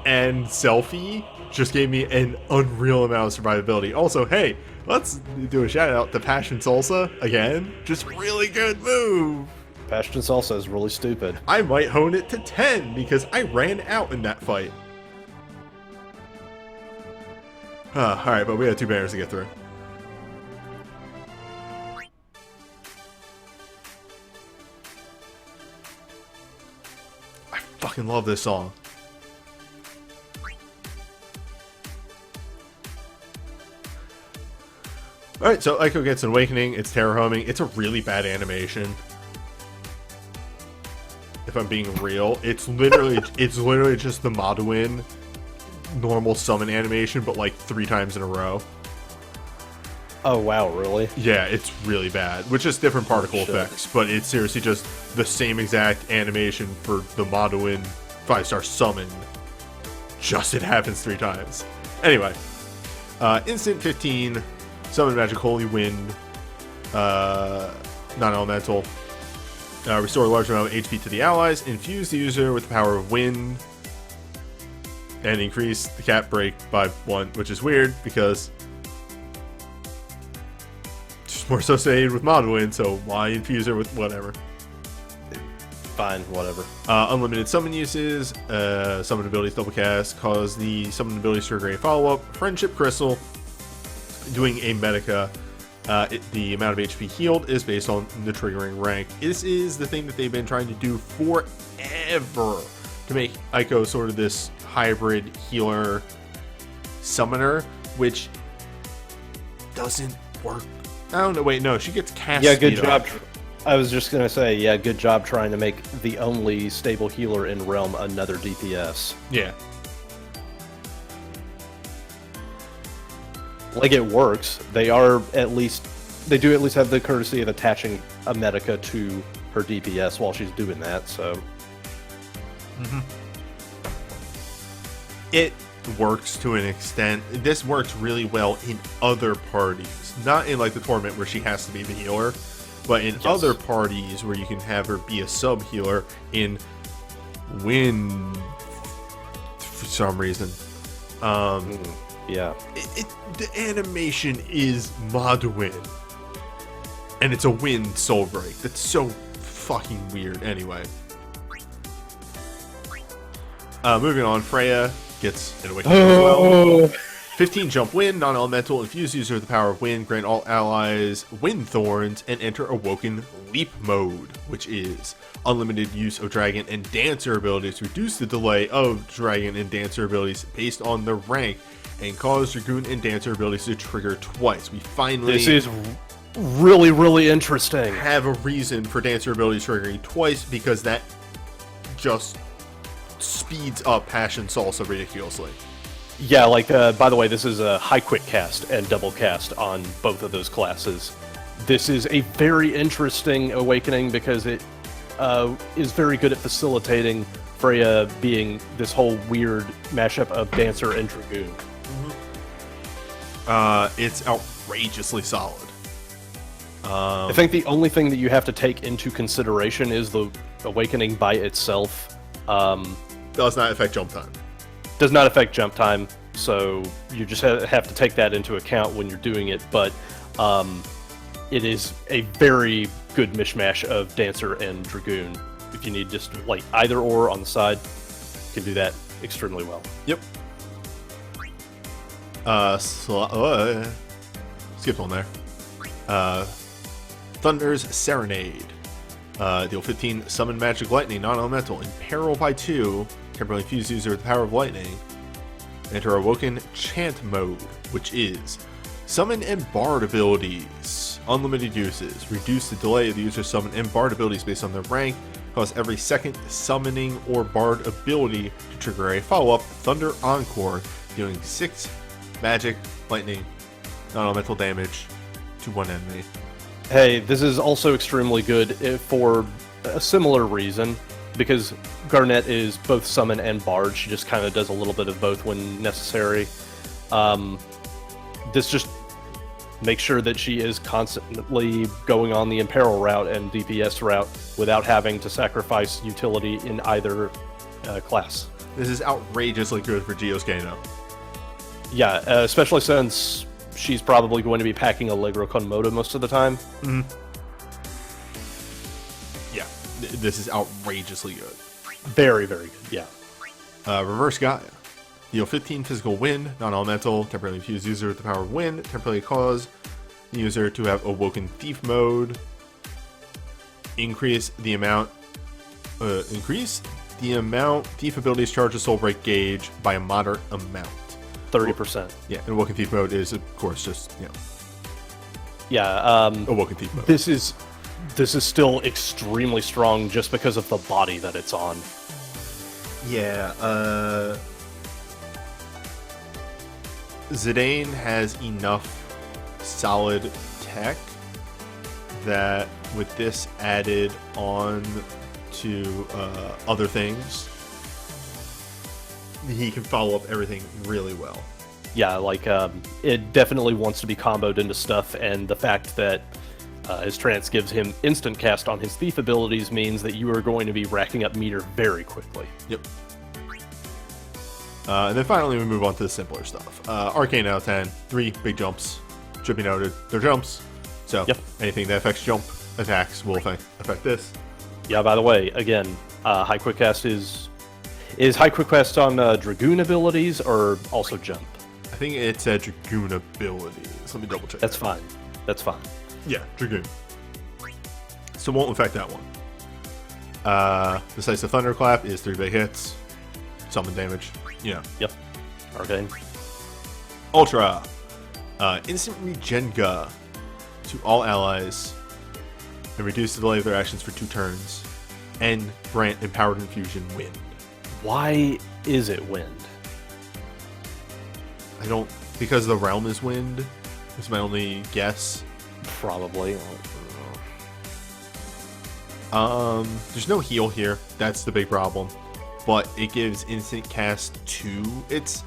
And Selfie just gave me an unreal amount of survivability. Also, hey, let's do a shout out to Passion Salsa again. Just really good move. Passion Salsa is really stupid. I might hone it to 10 because I ran out in that fight. Alright, but we had 2 banners to get through. I fucking love this song. Alright, so Aiko gets an awakening, it's terror homing, it's a really bad animation. If I'm being real, it's literally just the Maduin normal summon animation, but like 3 times in a row. Oh wow, really? Yeah, it's really bad, with just different particle effects, but it's seriously just the same exact animation for the Maduin 5-star summon. Just it happens 3 times. Anyway, instant 15, summon magic holy wind, non-elemental. Restore a large amount of HP to the allies, infuse the user with the power of wind, and increase the cap break by 1, which is weird because it's more associated with Maduin, so why infuse her with whatever? Fine, whatever. Unlimited summon uses, summon abilities double cast, cause the summon abilities to trigger a follow-up, friendship crystal, doing a Medica. The amount of HP healed is based on the triggering rank. This is the thing that they've been trying to do forever to make Aiko sort of this hybrid healer summoner, which doesn't work. I don't know. Wait, no, she gets cast. Yeah, good speed job. up. I was just gonna say, yeah, good job trying to make the only stable healer in Realm another DPS. Yeah. Like, it works. They do at least have the courtesy of attaching a Medica to her DPS while she's doing that, so. It works to an extent. This works really well in other parties. Not in like the tournament where she has to be the healer, but in other parties where you can have her be a sub healer in Wind for some reason. Yeah. The animation is Maduin. And it's a Wind soul break. That's so fucking weird. Anyway. Moving on, Freya gets an awakening as well. 15 jump wind, non-elemental, infuse user with the power of wind, grant all allies wind thorns, and enter awoken leap mode, which is unlimited use of dragon and dancer abilities, reduce the delay of dragon and dancer abilities based on the rank, and cause dragoon and dancer abilities to trigger twice. We finally This is really, really interesting. have a reason for dancer abilities triggering twice, because that just speeds up Passion Salsa ridiculously. Yeah, like, by the way, this is a high quick cast and double cast on both of those classes. This is a very interesting awakening because it is very good at facilitating Freya being this whole weird mashup of Dancer and Dragoon. It's outrageously solid. I think the only thing that you have to take into consideration is the awakening by itself. Does not affect jump time. Does not affect jump time, so you just have to take that into account when you're doing it, but it is a very good mishmash of Dancer and Dragoon. If you need just like either or on the side, you can do that extremely well. Yep. Skipped one there. Thunder's Serenade. Deal 15, summon magic lightning, non-elemental, imperil by 2, temporarily infuse user with the power of lightning. Enter awoken chant mode, which is Summon and Bard abilities. Unlimited uses. Reduce the delay of the user's summon and Bard abilities based on their rank. Cause every second summoning or Bard ability to trigger a follow-up Thunder Encore, dealing 6 magic, lightning, non-elemental damage to one enemy. Hey, this is also extremely good for a similar reason, because Garnet is both summon and bard. She just kind of does a little bit of both when necessary. This just makes sure that she is constantly going on the Imperil route and DPS route without having to sacrifice utility in either class. This is outrageously good for Geoscano. Yeah, especially since she's probably going to be packing Allegro con Moto most of the time. Mm-hmm. Yeah, this is outrageously good. Very, very good, yeah. Reverse Gaia. Deal 15 physical wind, non-elemental, temporarily infuse user with the power of wind, temporarily cause the user to have Awoken Thief mode. Increase the amount thief abilities charge a soul break gauge by a moderate amount. 30%. Yeah, and Awoken Thief mode is, of course, just, Yeah, Awoken Thief mode. This is still extremely strong just because of the body that it's on. Yeah, Zidane has enough solid tech that with this added on to other things, he can follow up everything really well. Yeah, like, it definitely wants to be comboed into stuff, and the fact that his trance gives him instant cast on his thief abilities means that you are going to be racking up meter very quickly. Yep. And then finally we move on to the simpler stuff. Arcane out of 10, 3 big jumps. Should be noted, they're jumps. So yep. Anything that affects jump attacks will affect this. Yeah, by the way, again, High Quick Cast is High Quick Cast on Dragoon abilities or also jump? I think it's a Dragoon abilities. Let me double check. That's fine. That's fine. Yeah, Dragoon. So won't affect that one. Decisive Thunderclap is 3 big hits. Summon damage. Yeah. Yep. Arcane. Ultra. Instant Regenga to all allies and reduce the delay of their actions for 2 turns. And grant Empowered Infusion Wind. Why is it wind? Because the realm is wind. Is my only guess. Probably. There's no heal here. That's the big problem. But it gives instant cast 2. It's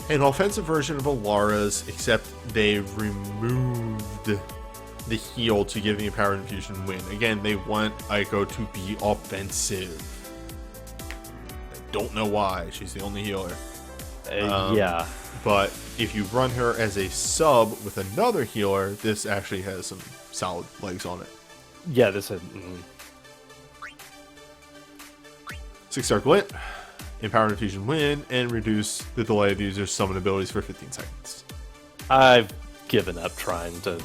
an offensive version of Alara's, except they've removed the heal to give the Empowered Infusion win. Again, they want Aiko to be offensive. I don't know why. She's the only healer. Yeah. But if you run her as a sub with another healer, this actually has some solid legs on it. Yeah, this is... 6-star glint, Empowered Infusion win, and reduce the delay of the user's summon abilities for 15 seconds. I've given up trying to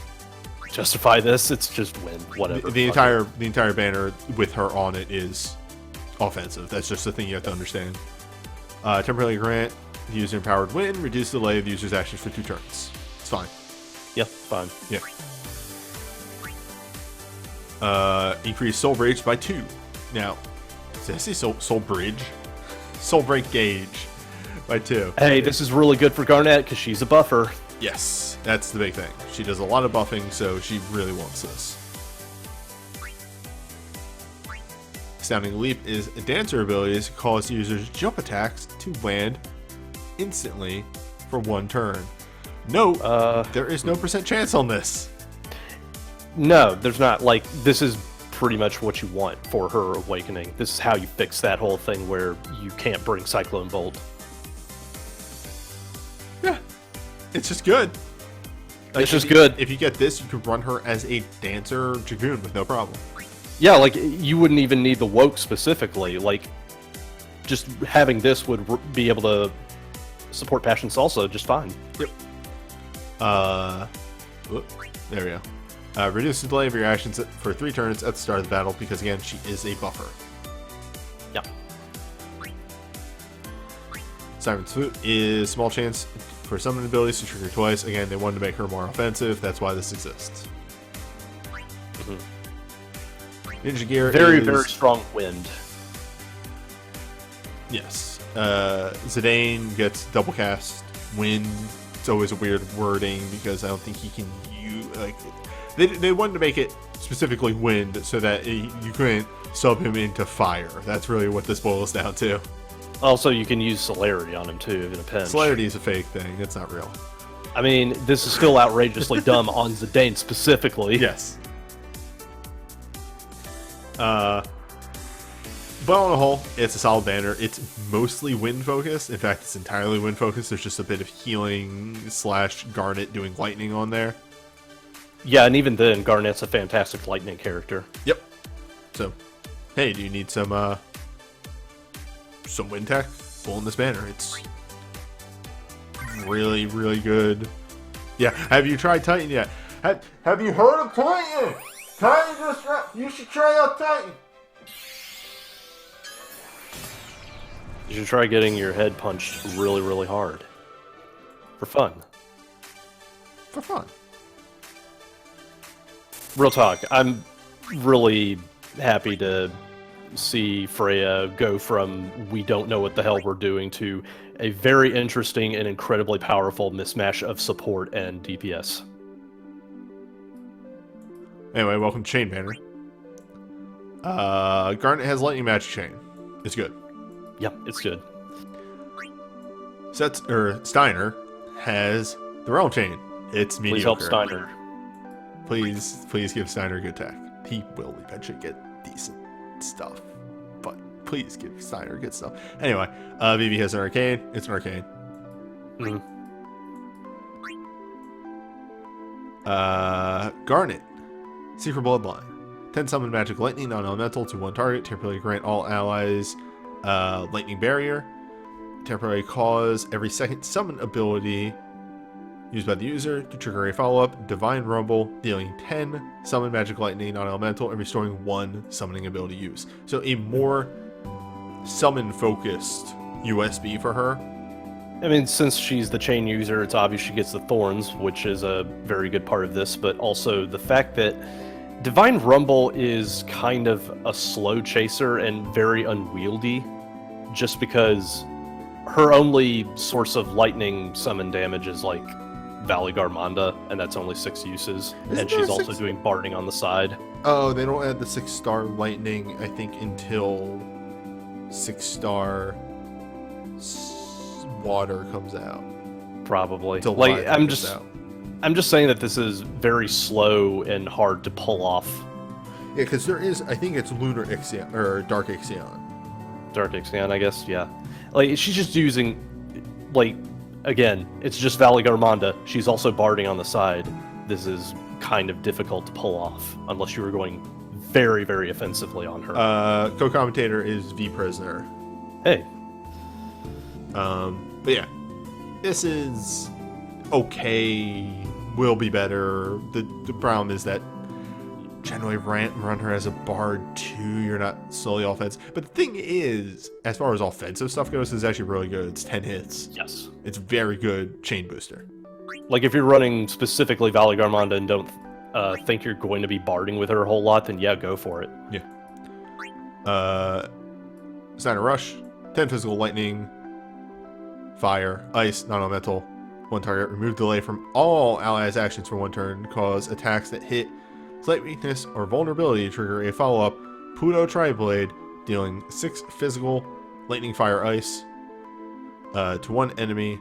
justify this. It's just win, whatever. The entire banner with her on it is offensive. That's just the thing you have to understand. Temporarily grant the user empowered win, reduce the delay of the user's actions for 2 turns. It's fine. Yeah, fine. Yeah. Increase Soul Bridge by 2. Now, did I say Soul Bridge? Soul Break Gauge by 2. Hey, this is really good for Garnet because she's a buffer. Yes, that's the big thing. She does a lot of buffing, so she really wants this. Astounding Leap is a dancer abilities cause users' jump attacks to land instantly for 1 turn. Note, there is no % chance on this. No, there's not. Like, this is pretty much what you want for her awakening. This is how you fix that whole thing where you can't bring Cyclone Bolt. Yeah, it's just good. It's just good. If you get this, you could run her as a dancer Dragoon with no problem. Yeah, like, you wouldn't even need the Woke specifically. Like, just having this would be able to support Passion Salsa just fine. Yep. There we go. Reduce the delay of your actions for 3 turns at the start of the battle because, again, she is a buffer. Yeah. Siren's Foot is small chance for summon abilities to trigger twice. Again, they wanted to make her more offensive. That's why this exists. Ninja gear Very, is... very strong wind. Yes. Zidane gets double cast wind. It's always a weird wording because I don't think he can use... Like, they wanted to make it specifically wind so that you couldn't sub him into fire. That's really what this boils down to. Also, you can use celerity on him too in a pinch. Celerity is a fake thing. It's not real. I mean, this is still outrageously dumb on Zidane specifically. Yes. But on the whole, it's a solid banner. It's mostly wind focused. In fact, it's entirely wind focused. There's just a bit of healing / Garnet doing lightning on there. Yeah, and even then, Garnet's a fantastic lightning character. Yep. So, hey, do you need some wind tech? Pull in this banner. It's really, really good. Yeah. Have you tried Titan yet? Have you heard of Titan? Titan just... You should try out Titan. You should try getting your head punched really, really hard. For fun. For fun. Real talk, I'm really happy to see Freya go from we don't know what the hell we're doing to a very interesting and incredibly powerful mismatch of support and DPS. Anyway, welcome to Chain Banner. Garnet has Lightning Magic Chain. It's good. Yep, it's good. Steiner has the Realm Chain. It's mediocre. Please help Steiner. Please give Steiner good tech. He will eventually get decent stuff, but please give Steiner good stuff. Anyway, Vivi has an Arcane. It's an Arcane. Garnet. Secret Bloodline. 10 summon Magic Lightning, non-elemental to one target. Temporarily grant all allies Lightning Barrier. Temporarily cause every second summon ability used by the user to trigger a follow-up. Divine Rumble, dealing 10 summon Magic Lightning, non-elemental, and restoring 1 summoning ability use. So a more summon-focused USB for her. I mean, since she's the chain user, it's obvious she gets the Thorns, which is a very good part of this, but also the fact that Divine Rumble is kind of a slow chaser and very unwieldy, just because her only source of lightning summon damage is like Valley Garmanda, and that's only 6 uses, and she's also doing barding on the side. Oh, they don't add the 6-star lightning, I think, until 6-star water comes out. Probably. Like, I'm just saying that this is very slow and hard to pull off. Yeah, because there is, I think it's Lunar Ixion, or Dark Ixion. Dark Ixion, I guess, yeah. Like, she's just using, like, again, it's just Valley Garmanda. She's also barding on the side. This is kind of difficult to pull off, unless you were going very, very offensively on her. Co-commentator is V Prisoner. Hey. But yeah, this is okay. Will be better. The problem is that generally run her as a bard too. You're not solely offensive. But the thing is, as far as offensive stuff goes, it's actually really good. It's 10 hits. Yes. It's very good chain booster. Like, if you're running specifically Valley Garmanda and don't think you're going to be barding with her a whole lot, then yeah, go for it. Yeah. Steiner Rush. 10 physical lightning. Fire. Ice. Non-elemental. 1 target. Remove delay from all allies' actions for 1 turn. Cause attacks that hit slight weakness or vulnerability to trigger a follow-up Pluto Triblade, dealing 6 physical lightning, fire, ice to 1 enemy,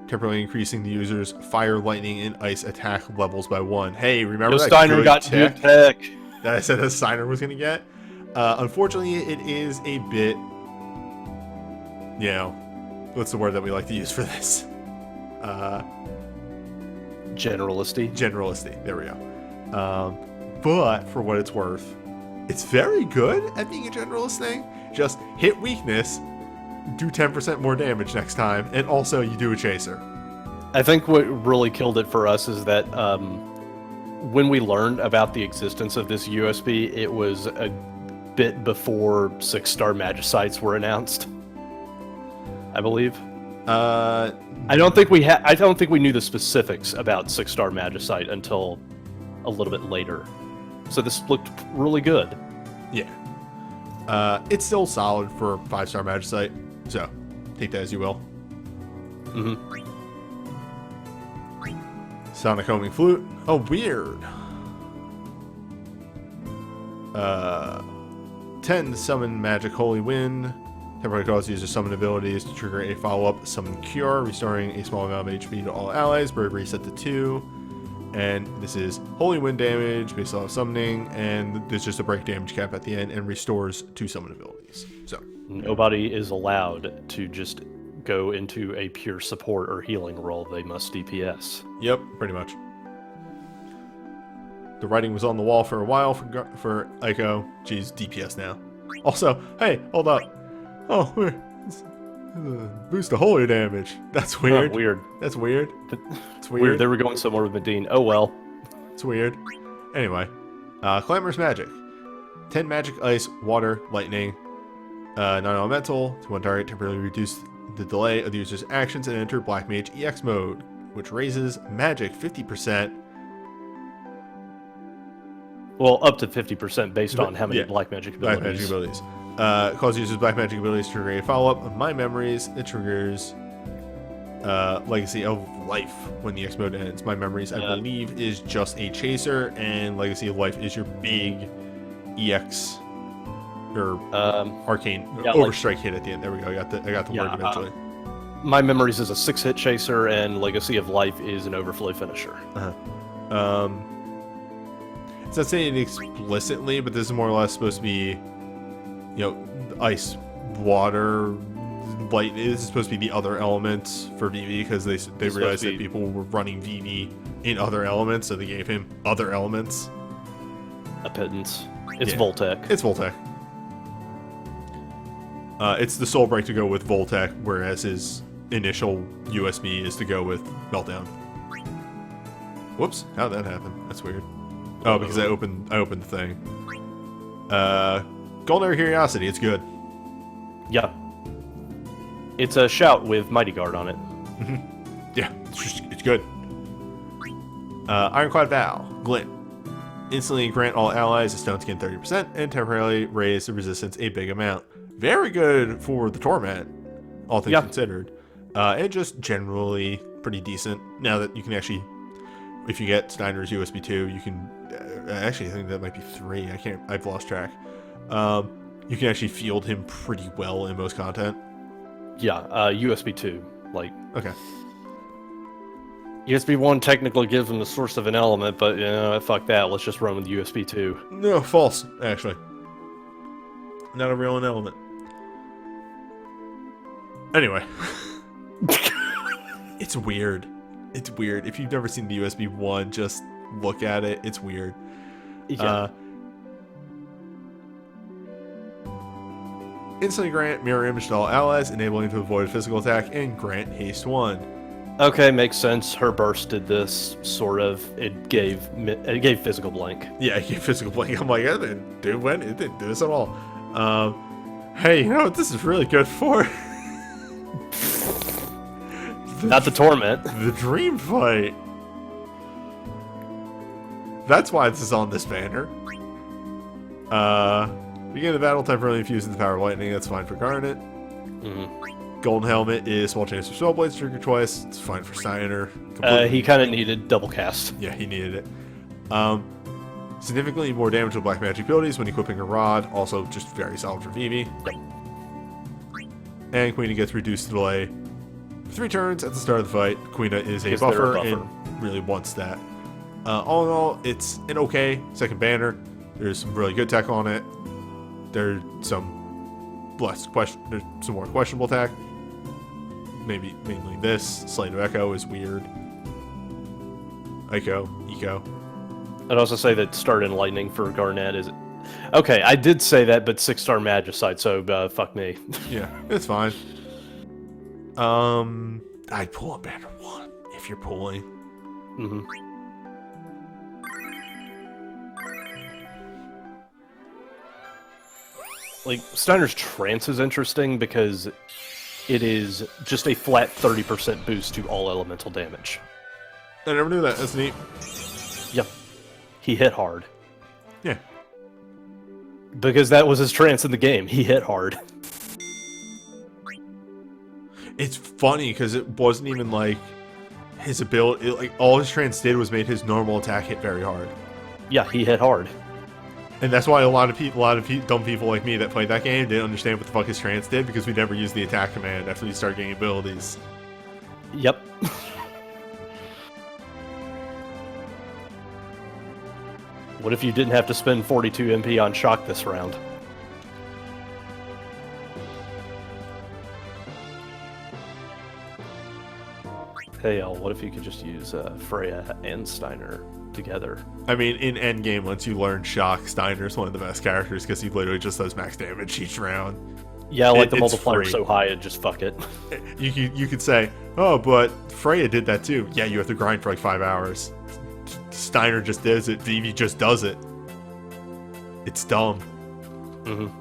temporarily increasing the user's fire, lightning, and ice attack levels by 1. Hey, remember that Steiner good got tech good tech that I said that Steiner was going to get? Unfortunately, it is a bit, you know, what's the word that we like to use for this? Generalisty. There we go. But for what it's worth, it's very good at being a generalist thing. Just hit weakness, do 10% more damage next time, and also you do a chaser. I think what really killed it for us is that when we learned about the existence of this USB, it was a bit before 6-star Magicites were announced, I believe. I don't think we I don't think we knew the specifics about 6-star Magicite until a little bit later. So this looked really good. Yeah. It's still solid for 5-star Magicite, so take that as you will. Sonic Homing Flute. Oh, weird. 10 to summon Magic Holy Wind. Temporarily causes user summon abilities to trigger a follow-up Summon Cure, restoring a small amount of HP to all allies. Bird reset to 2. And this is Holy Wind damage based off summoning, and there's just a break damage cap at the end and restores 2 summon abilities. So nobody is allowed to just go into a pure support or healing role. They must DPS. Yep, pretty much. The writing was on the wall for a while for Ico. She's DPS now. Also, hey, hold up. Oh, boost the holy damage. That's weird. Huh, weird. That's weird. It's weird. Weird. They were going somewhere with Medine. Oh well. It's weird. Anyway, Clamorous Magic. 10 magic, ice, water, lightning, non-elemental. To one target, temporarily reduce the delay of the user's actions and enter Black Mage EX mode, which raises magic 50%. Well, up to 50% based on how many Black Magic abilities. Black Magic abilities. Calls users Black Magic abilities to trigger a follow-up of My Memories. It triggers Legacy of Life when the X mode ends. My Memories, I believe, is just a chaser, and Legacy of Life is your big EX or arcane overstrike hit at the end. There we go. I got the word eventually. My Memories is a 6-hit chaser, and Legacy of Life is an overflow finisher. It's not saying it explicitly, but this is more or less supposed to be, ice, water, light. This is supposed to be the other elements for VV because they realized that people were running VV in other elements, so they gave him other elements. A pittance. It's Voltec. It's Voltec. It's the soul break to go with Voltec, whereas his initial USB is to go with Meltdown. Whoops! How'd that happen? That's weird. Oh, because I opened the thing. Golden Air Curiosity, it's good. Yeah. It's a shout with Mighty Guard on it. Yeah, it's good. Ironclad Vow, Glint. Instantly grant all allies a stone skin 30% and temporarily raise the resistance a big amount. Very good for the Torment, all things considered. And just generally pretty decent. Now that you can actually, if you get Steiner's USB 2, you can, actually I think that might be 3, I've lost track. You can actually field him pretty well in most content. Yeah, USB 2, Okay. USB 1 technically gives him the source of an element, but, fuck that, let's just run with USB 2. No, false, actually. Not a real element. Anyway. It's weird. It's weird. If you've never seen the USB 1, just look at it. It's weird. Yeah. Instantly grant mirror image to all allies, enabling to avoid a physical attack, and grant haste 1. Okay, makes sense. Her burst did this, sort of. It gave physical blank. Yeah, it gave physical blank. I'm like, it didn't do this at all. Hey, you know what this is really good for? Not the Torment. The Dream Fight. That's why this is on this banner. Begin the battle temporarily infused with the power of lightning. That's fine for Garnet. Golden Helmet is small chance for Soul Blades, trigger twice. It's fine for Steiner. He kind of needed double cast. Yeah, he needed it. Significantly more damage with Black Magic abilities when equipping a Rod. Also, just very solid for Vivi. Yep. And Queena gets reduced to delay 3 turns at the start of the fight. Queena is a buffer and really wants that. All in all, it's an okay second banner. There's some really good tech on it. There's some there's some more questionable tech. Mainly this. Slate of Echo is weird. Eco. I'd also say that Start in Lightning for Garnet is... Okay, I did say that, but 6-star Magicite, so fuck me. Yeah, it's fine. I'd pull a banner 1 if you're pulling. Steiner's Trance is interesting because it is just a flat 30% boost to all elemental damage. I never knew that. That's neat. Yep. He hit hard. Yeah. Because that was his trance in the game. He hit hard. It's funny because it wasn't even like his ability. Like all his trance did was made his normal attack hit very hard. Yeah, he hit hard. And that's why a lot of dumb people like me that played that game didn't understand what the fuck his trance did, because we never used the attack command after we started getting abilities. Yep. What if you didn't have to spend 42 MP on shock this round? Hey, what if you could just use Freya and Steiner together? I mean, in endgame, once you learn Shock, Steiner's one of the best characters because he literally just does max damage each round. Yeah, like the It's multiplier free. so high, and just fuck it. You could say, oh, but Freya did that too. Yeah, you have to grind for like 5 hours. Steiner just does it. Vivi just does it. It's dumb. Mm-hmm.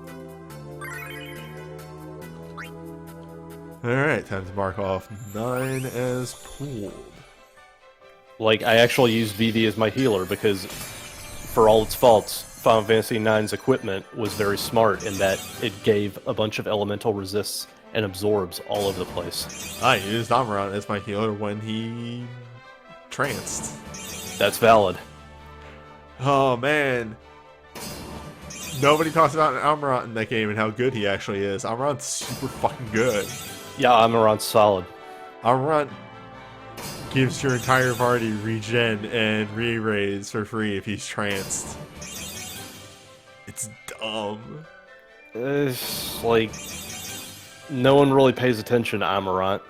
Alright, time to mark off 9 as pooled. Like, I actually used VV as my healer because, for all its faults, Final Fantasy IX's equipment was very smart in that it gave a bunch of elemental resists and absorbs all over the place. I used Amaran as my healer when he tranced. That's valid. Oh man. Nobody talks about Amaran in that game and how good he actually is. Amaran's super fucking good. Yeah, Amaran's solid. Amaran gives your entire party regen and re-raise for free if he's tranced. It's dumb. It's like, no one really pays attention to Amarant.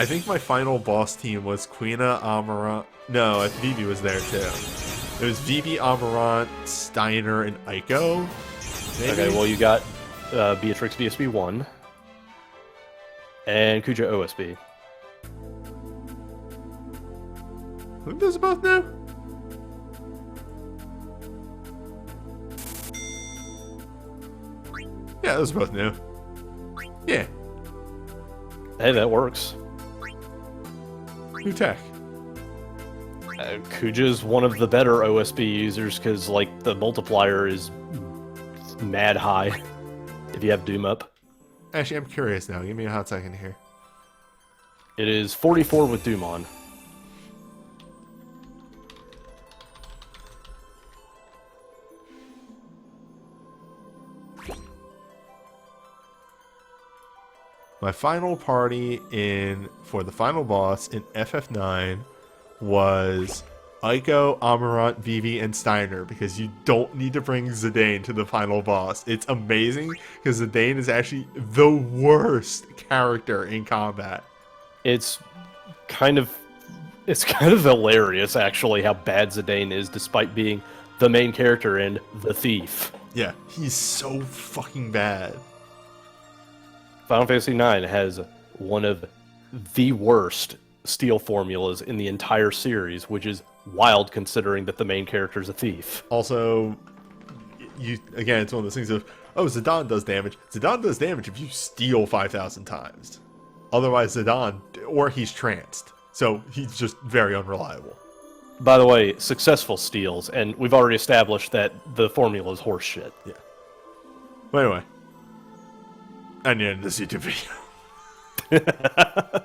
I think my final boss team was Quina, Amarant. No, Vivi was there too. It was Vivi, Amarant, Steiner, and Aiko. Maybe? Okay, well you got Beatrix DSB 1 and Kuja OSB. I think those are both new. Yeah, those are both new. Yeah, Hey, that works. new tech. Kuja's one of the better OSB users because, like, the multiplier is mad high if you have Doom up. Actually, I'm curious now. Give me a hot second here. It is 44 with Doom on. My final party for the final boss in FF9 was Aiko, Amarant, Vivi, and Steiner, because you don't need to bring Zidane to the final boss. It's amazing because Zidane is actually the worst character in combat. It's kind of hilarious, actually, how bad Zidane is, despite being the main character and the thief. Yeah, he's so fucking bad. Final Fantasy IX has one of the worst steal formulas in the entire series, which is wild considering that the main character is a thief. Also, again, it's one of those things of, oh, Zidane does damage. Zidane does damage if you steal 5,000 times. Otherwise, Zidane, or he's tranced. So he's just very unreliable. By the way, successful steals, and we've already established that the formula is horseshit. Yeah. But anyway, I need this YouTube video.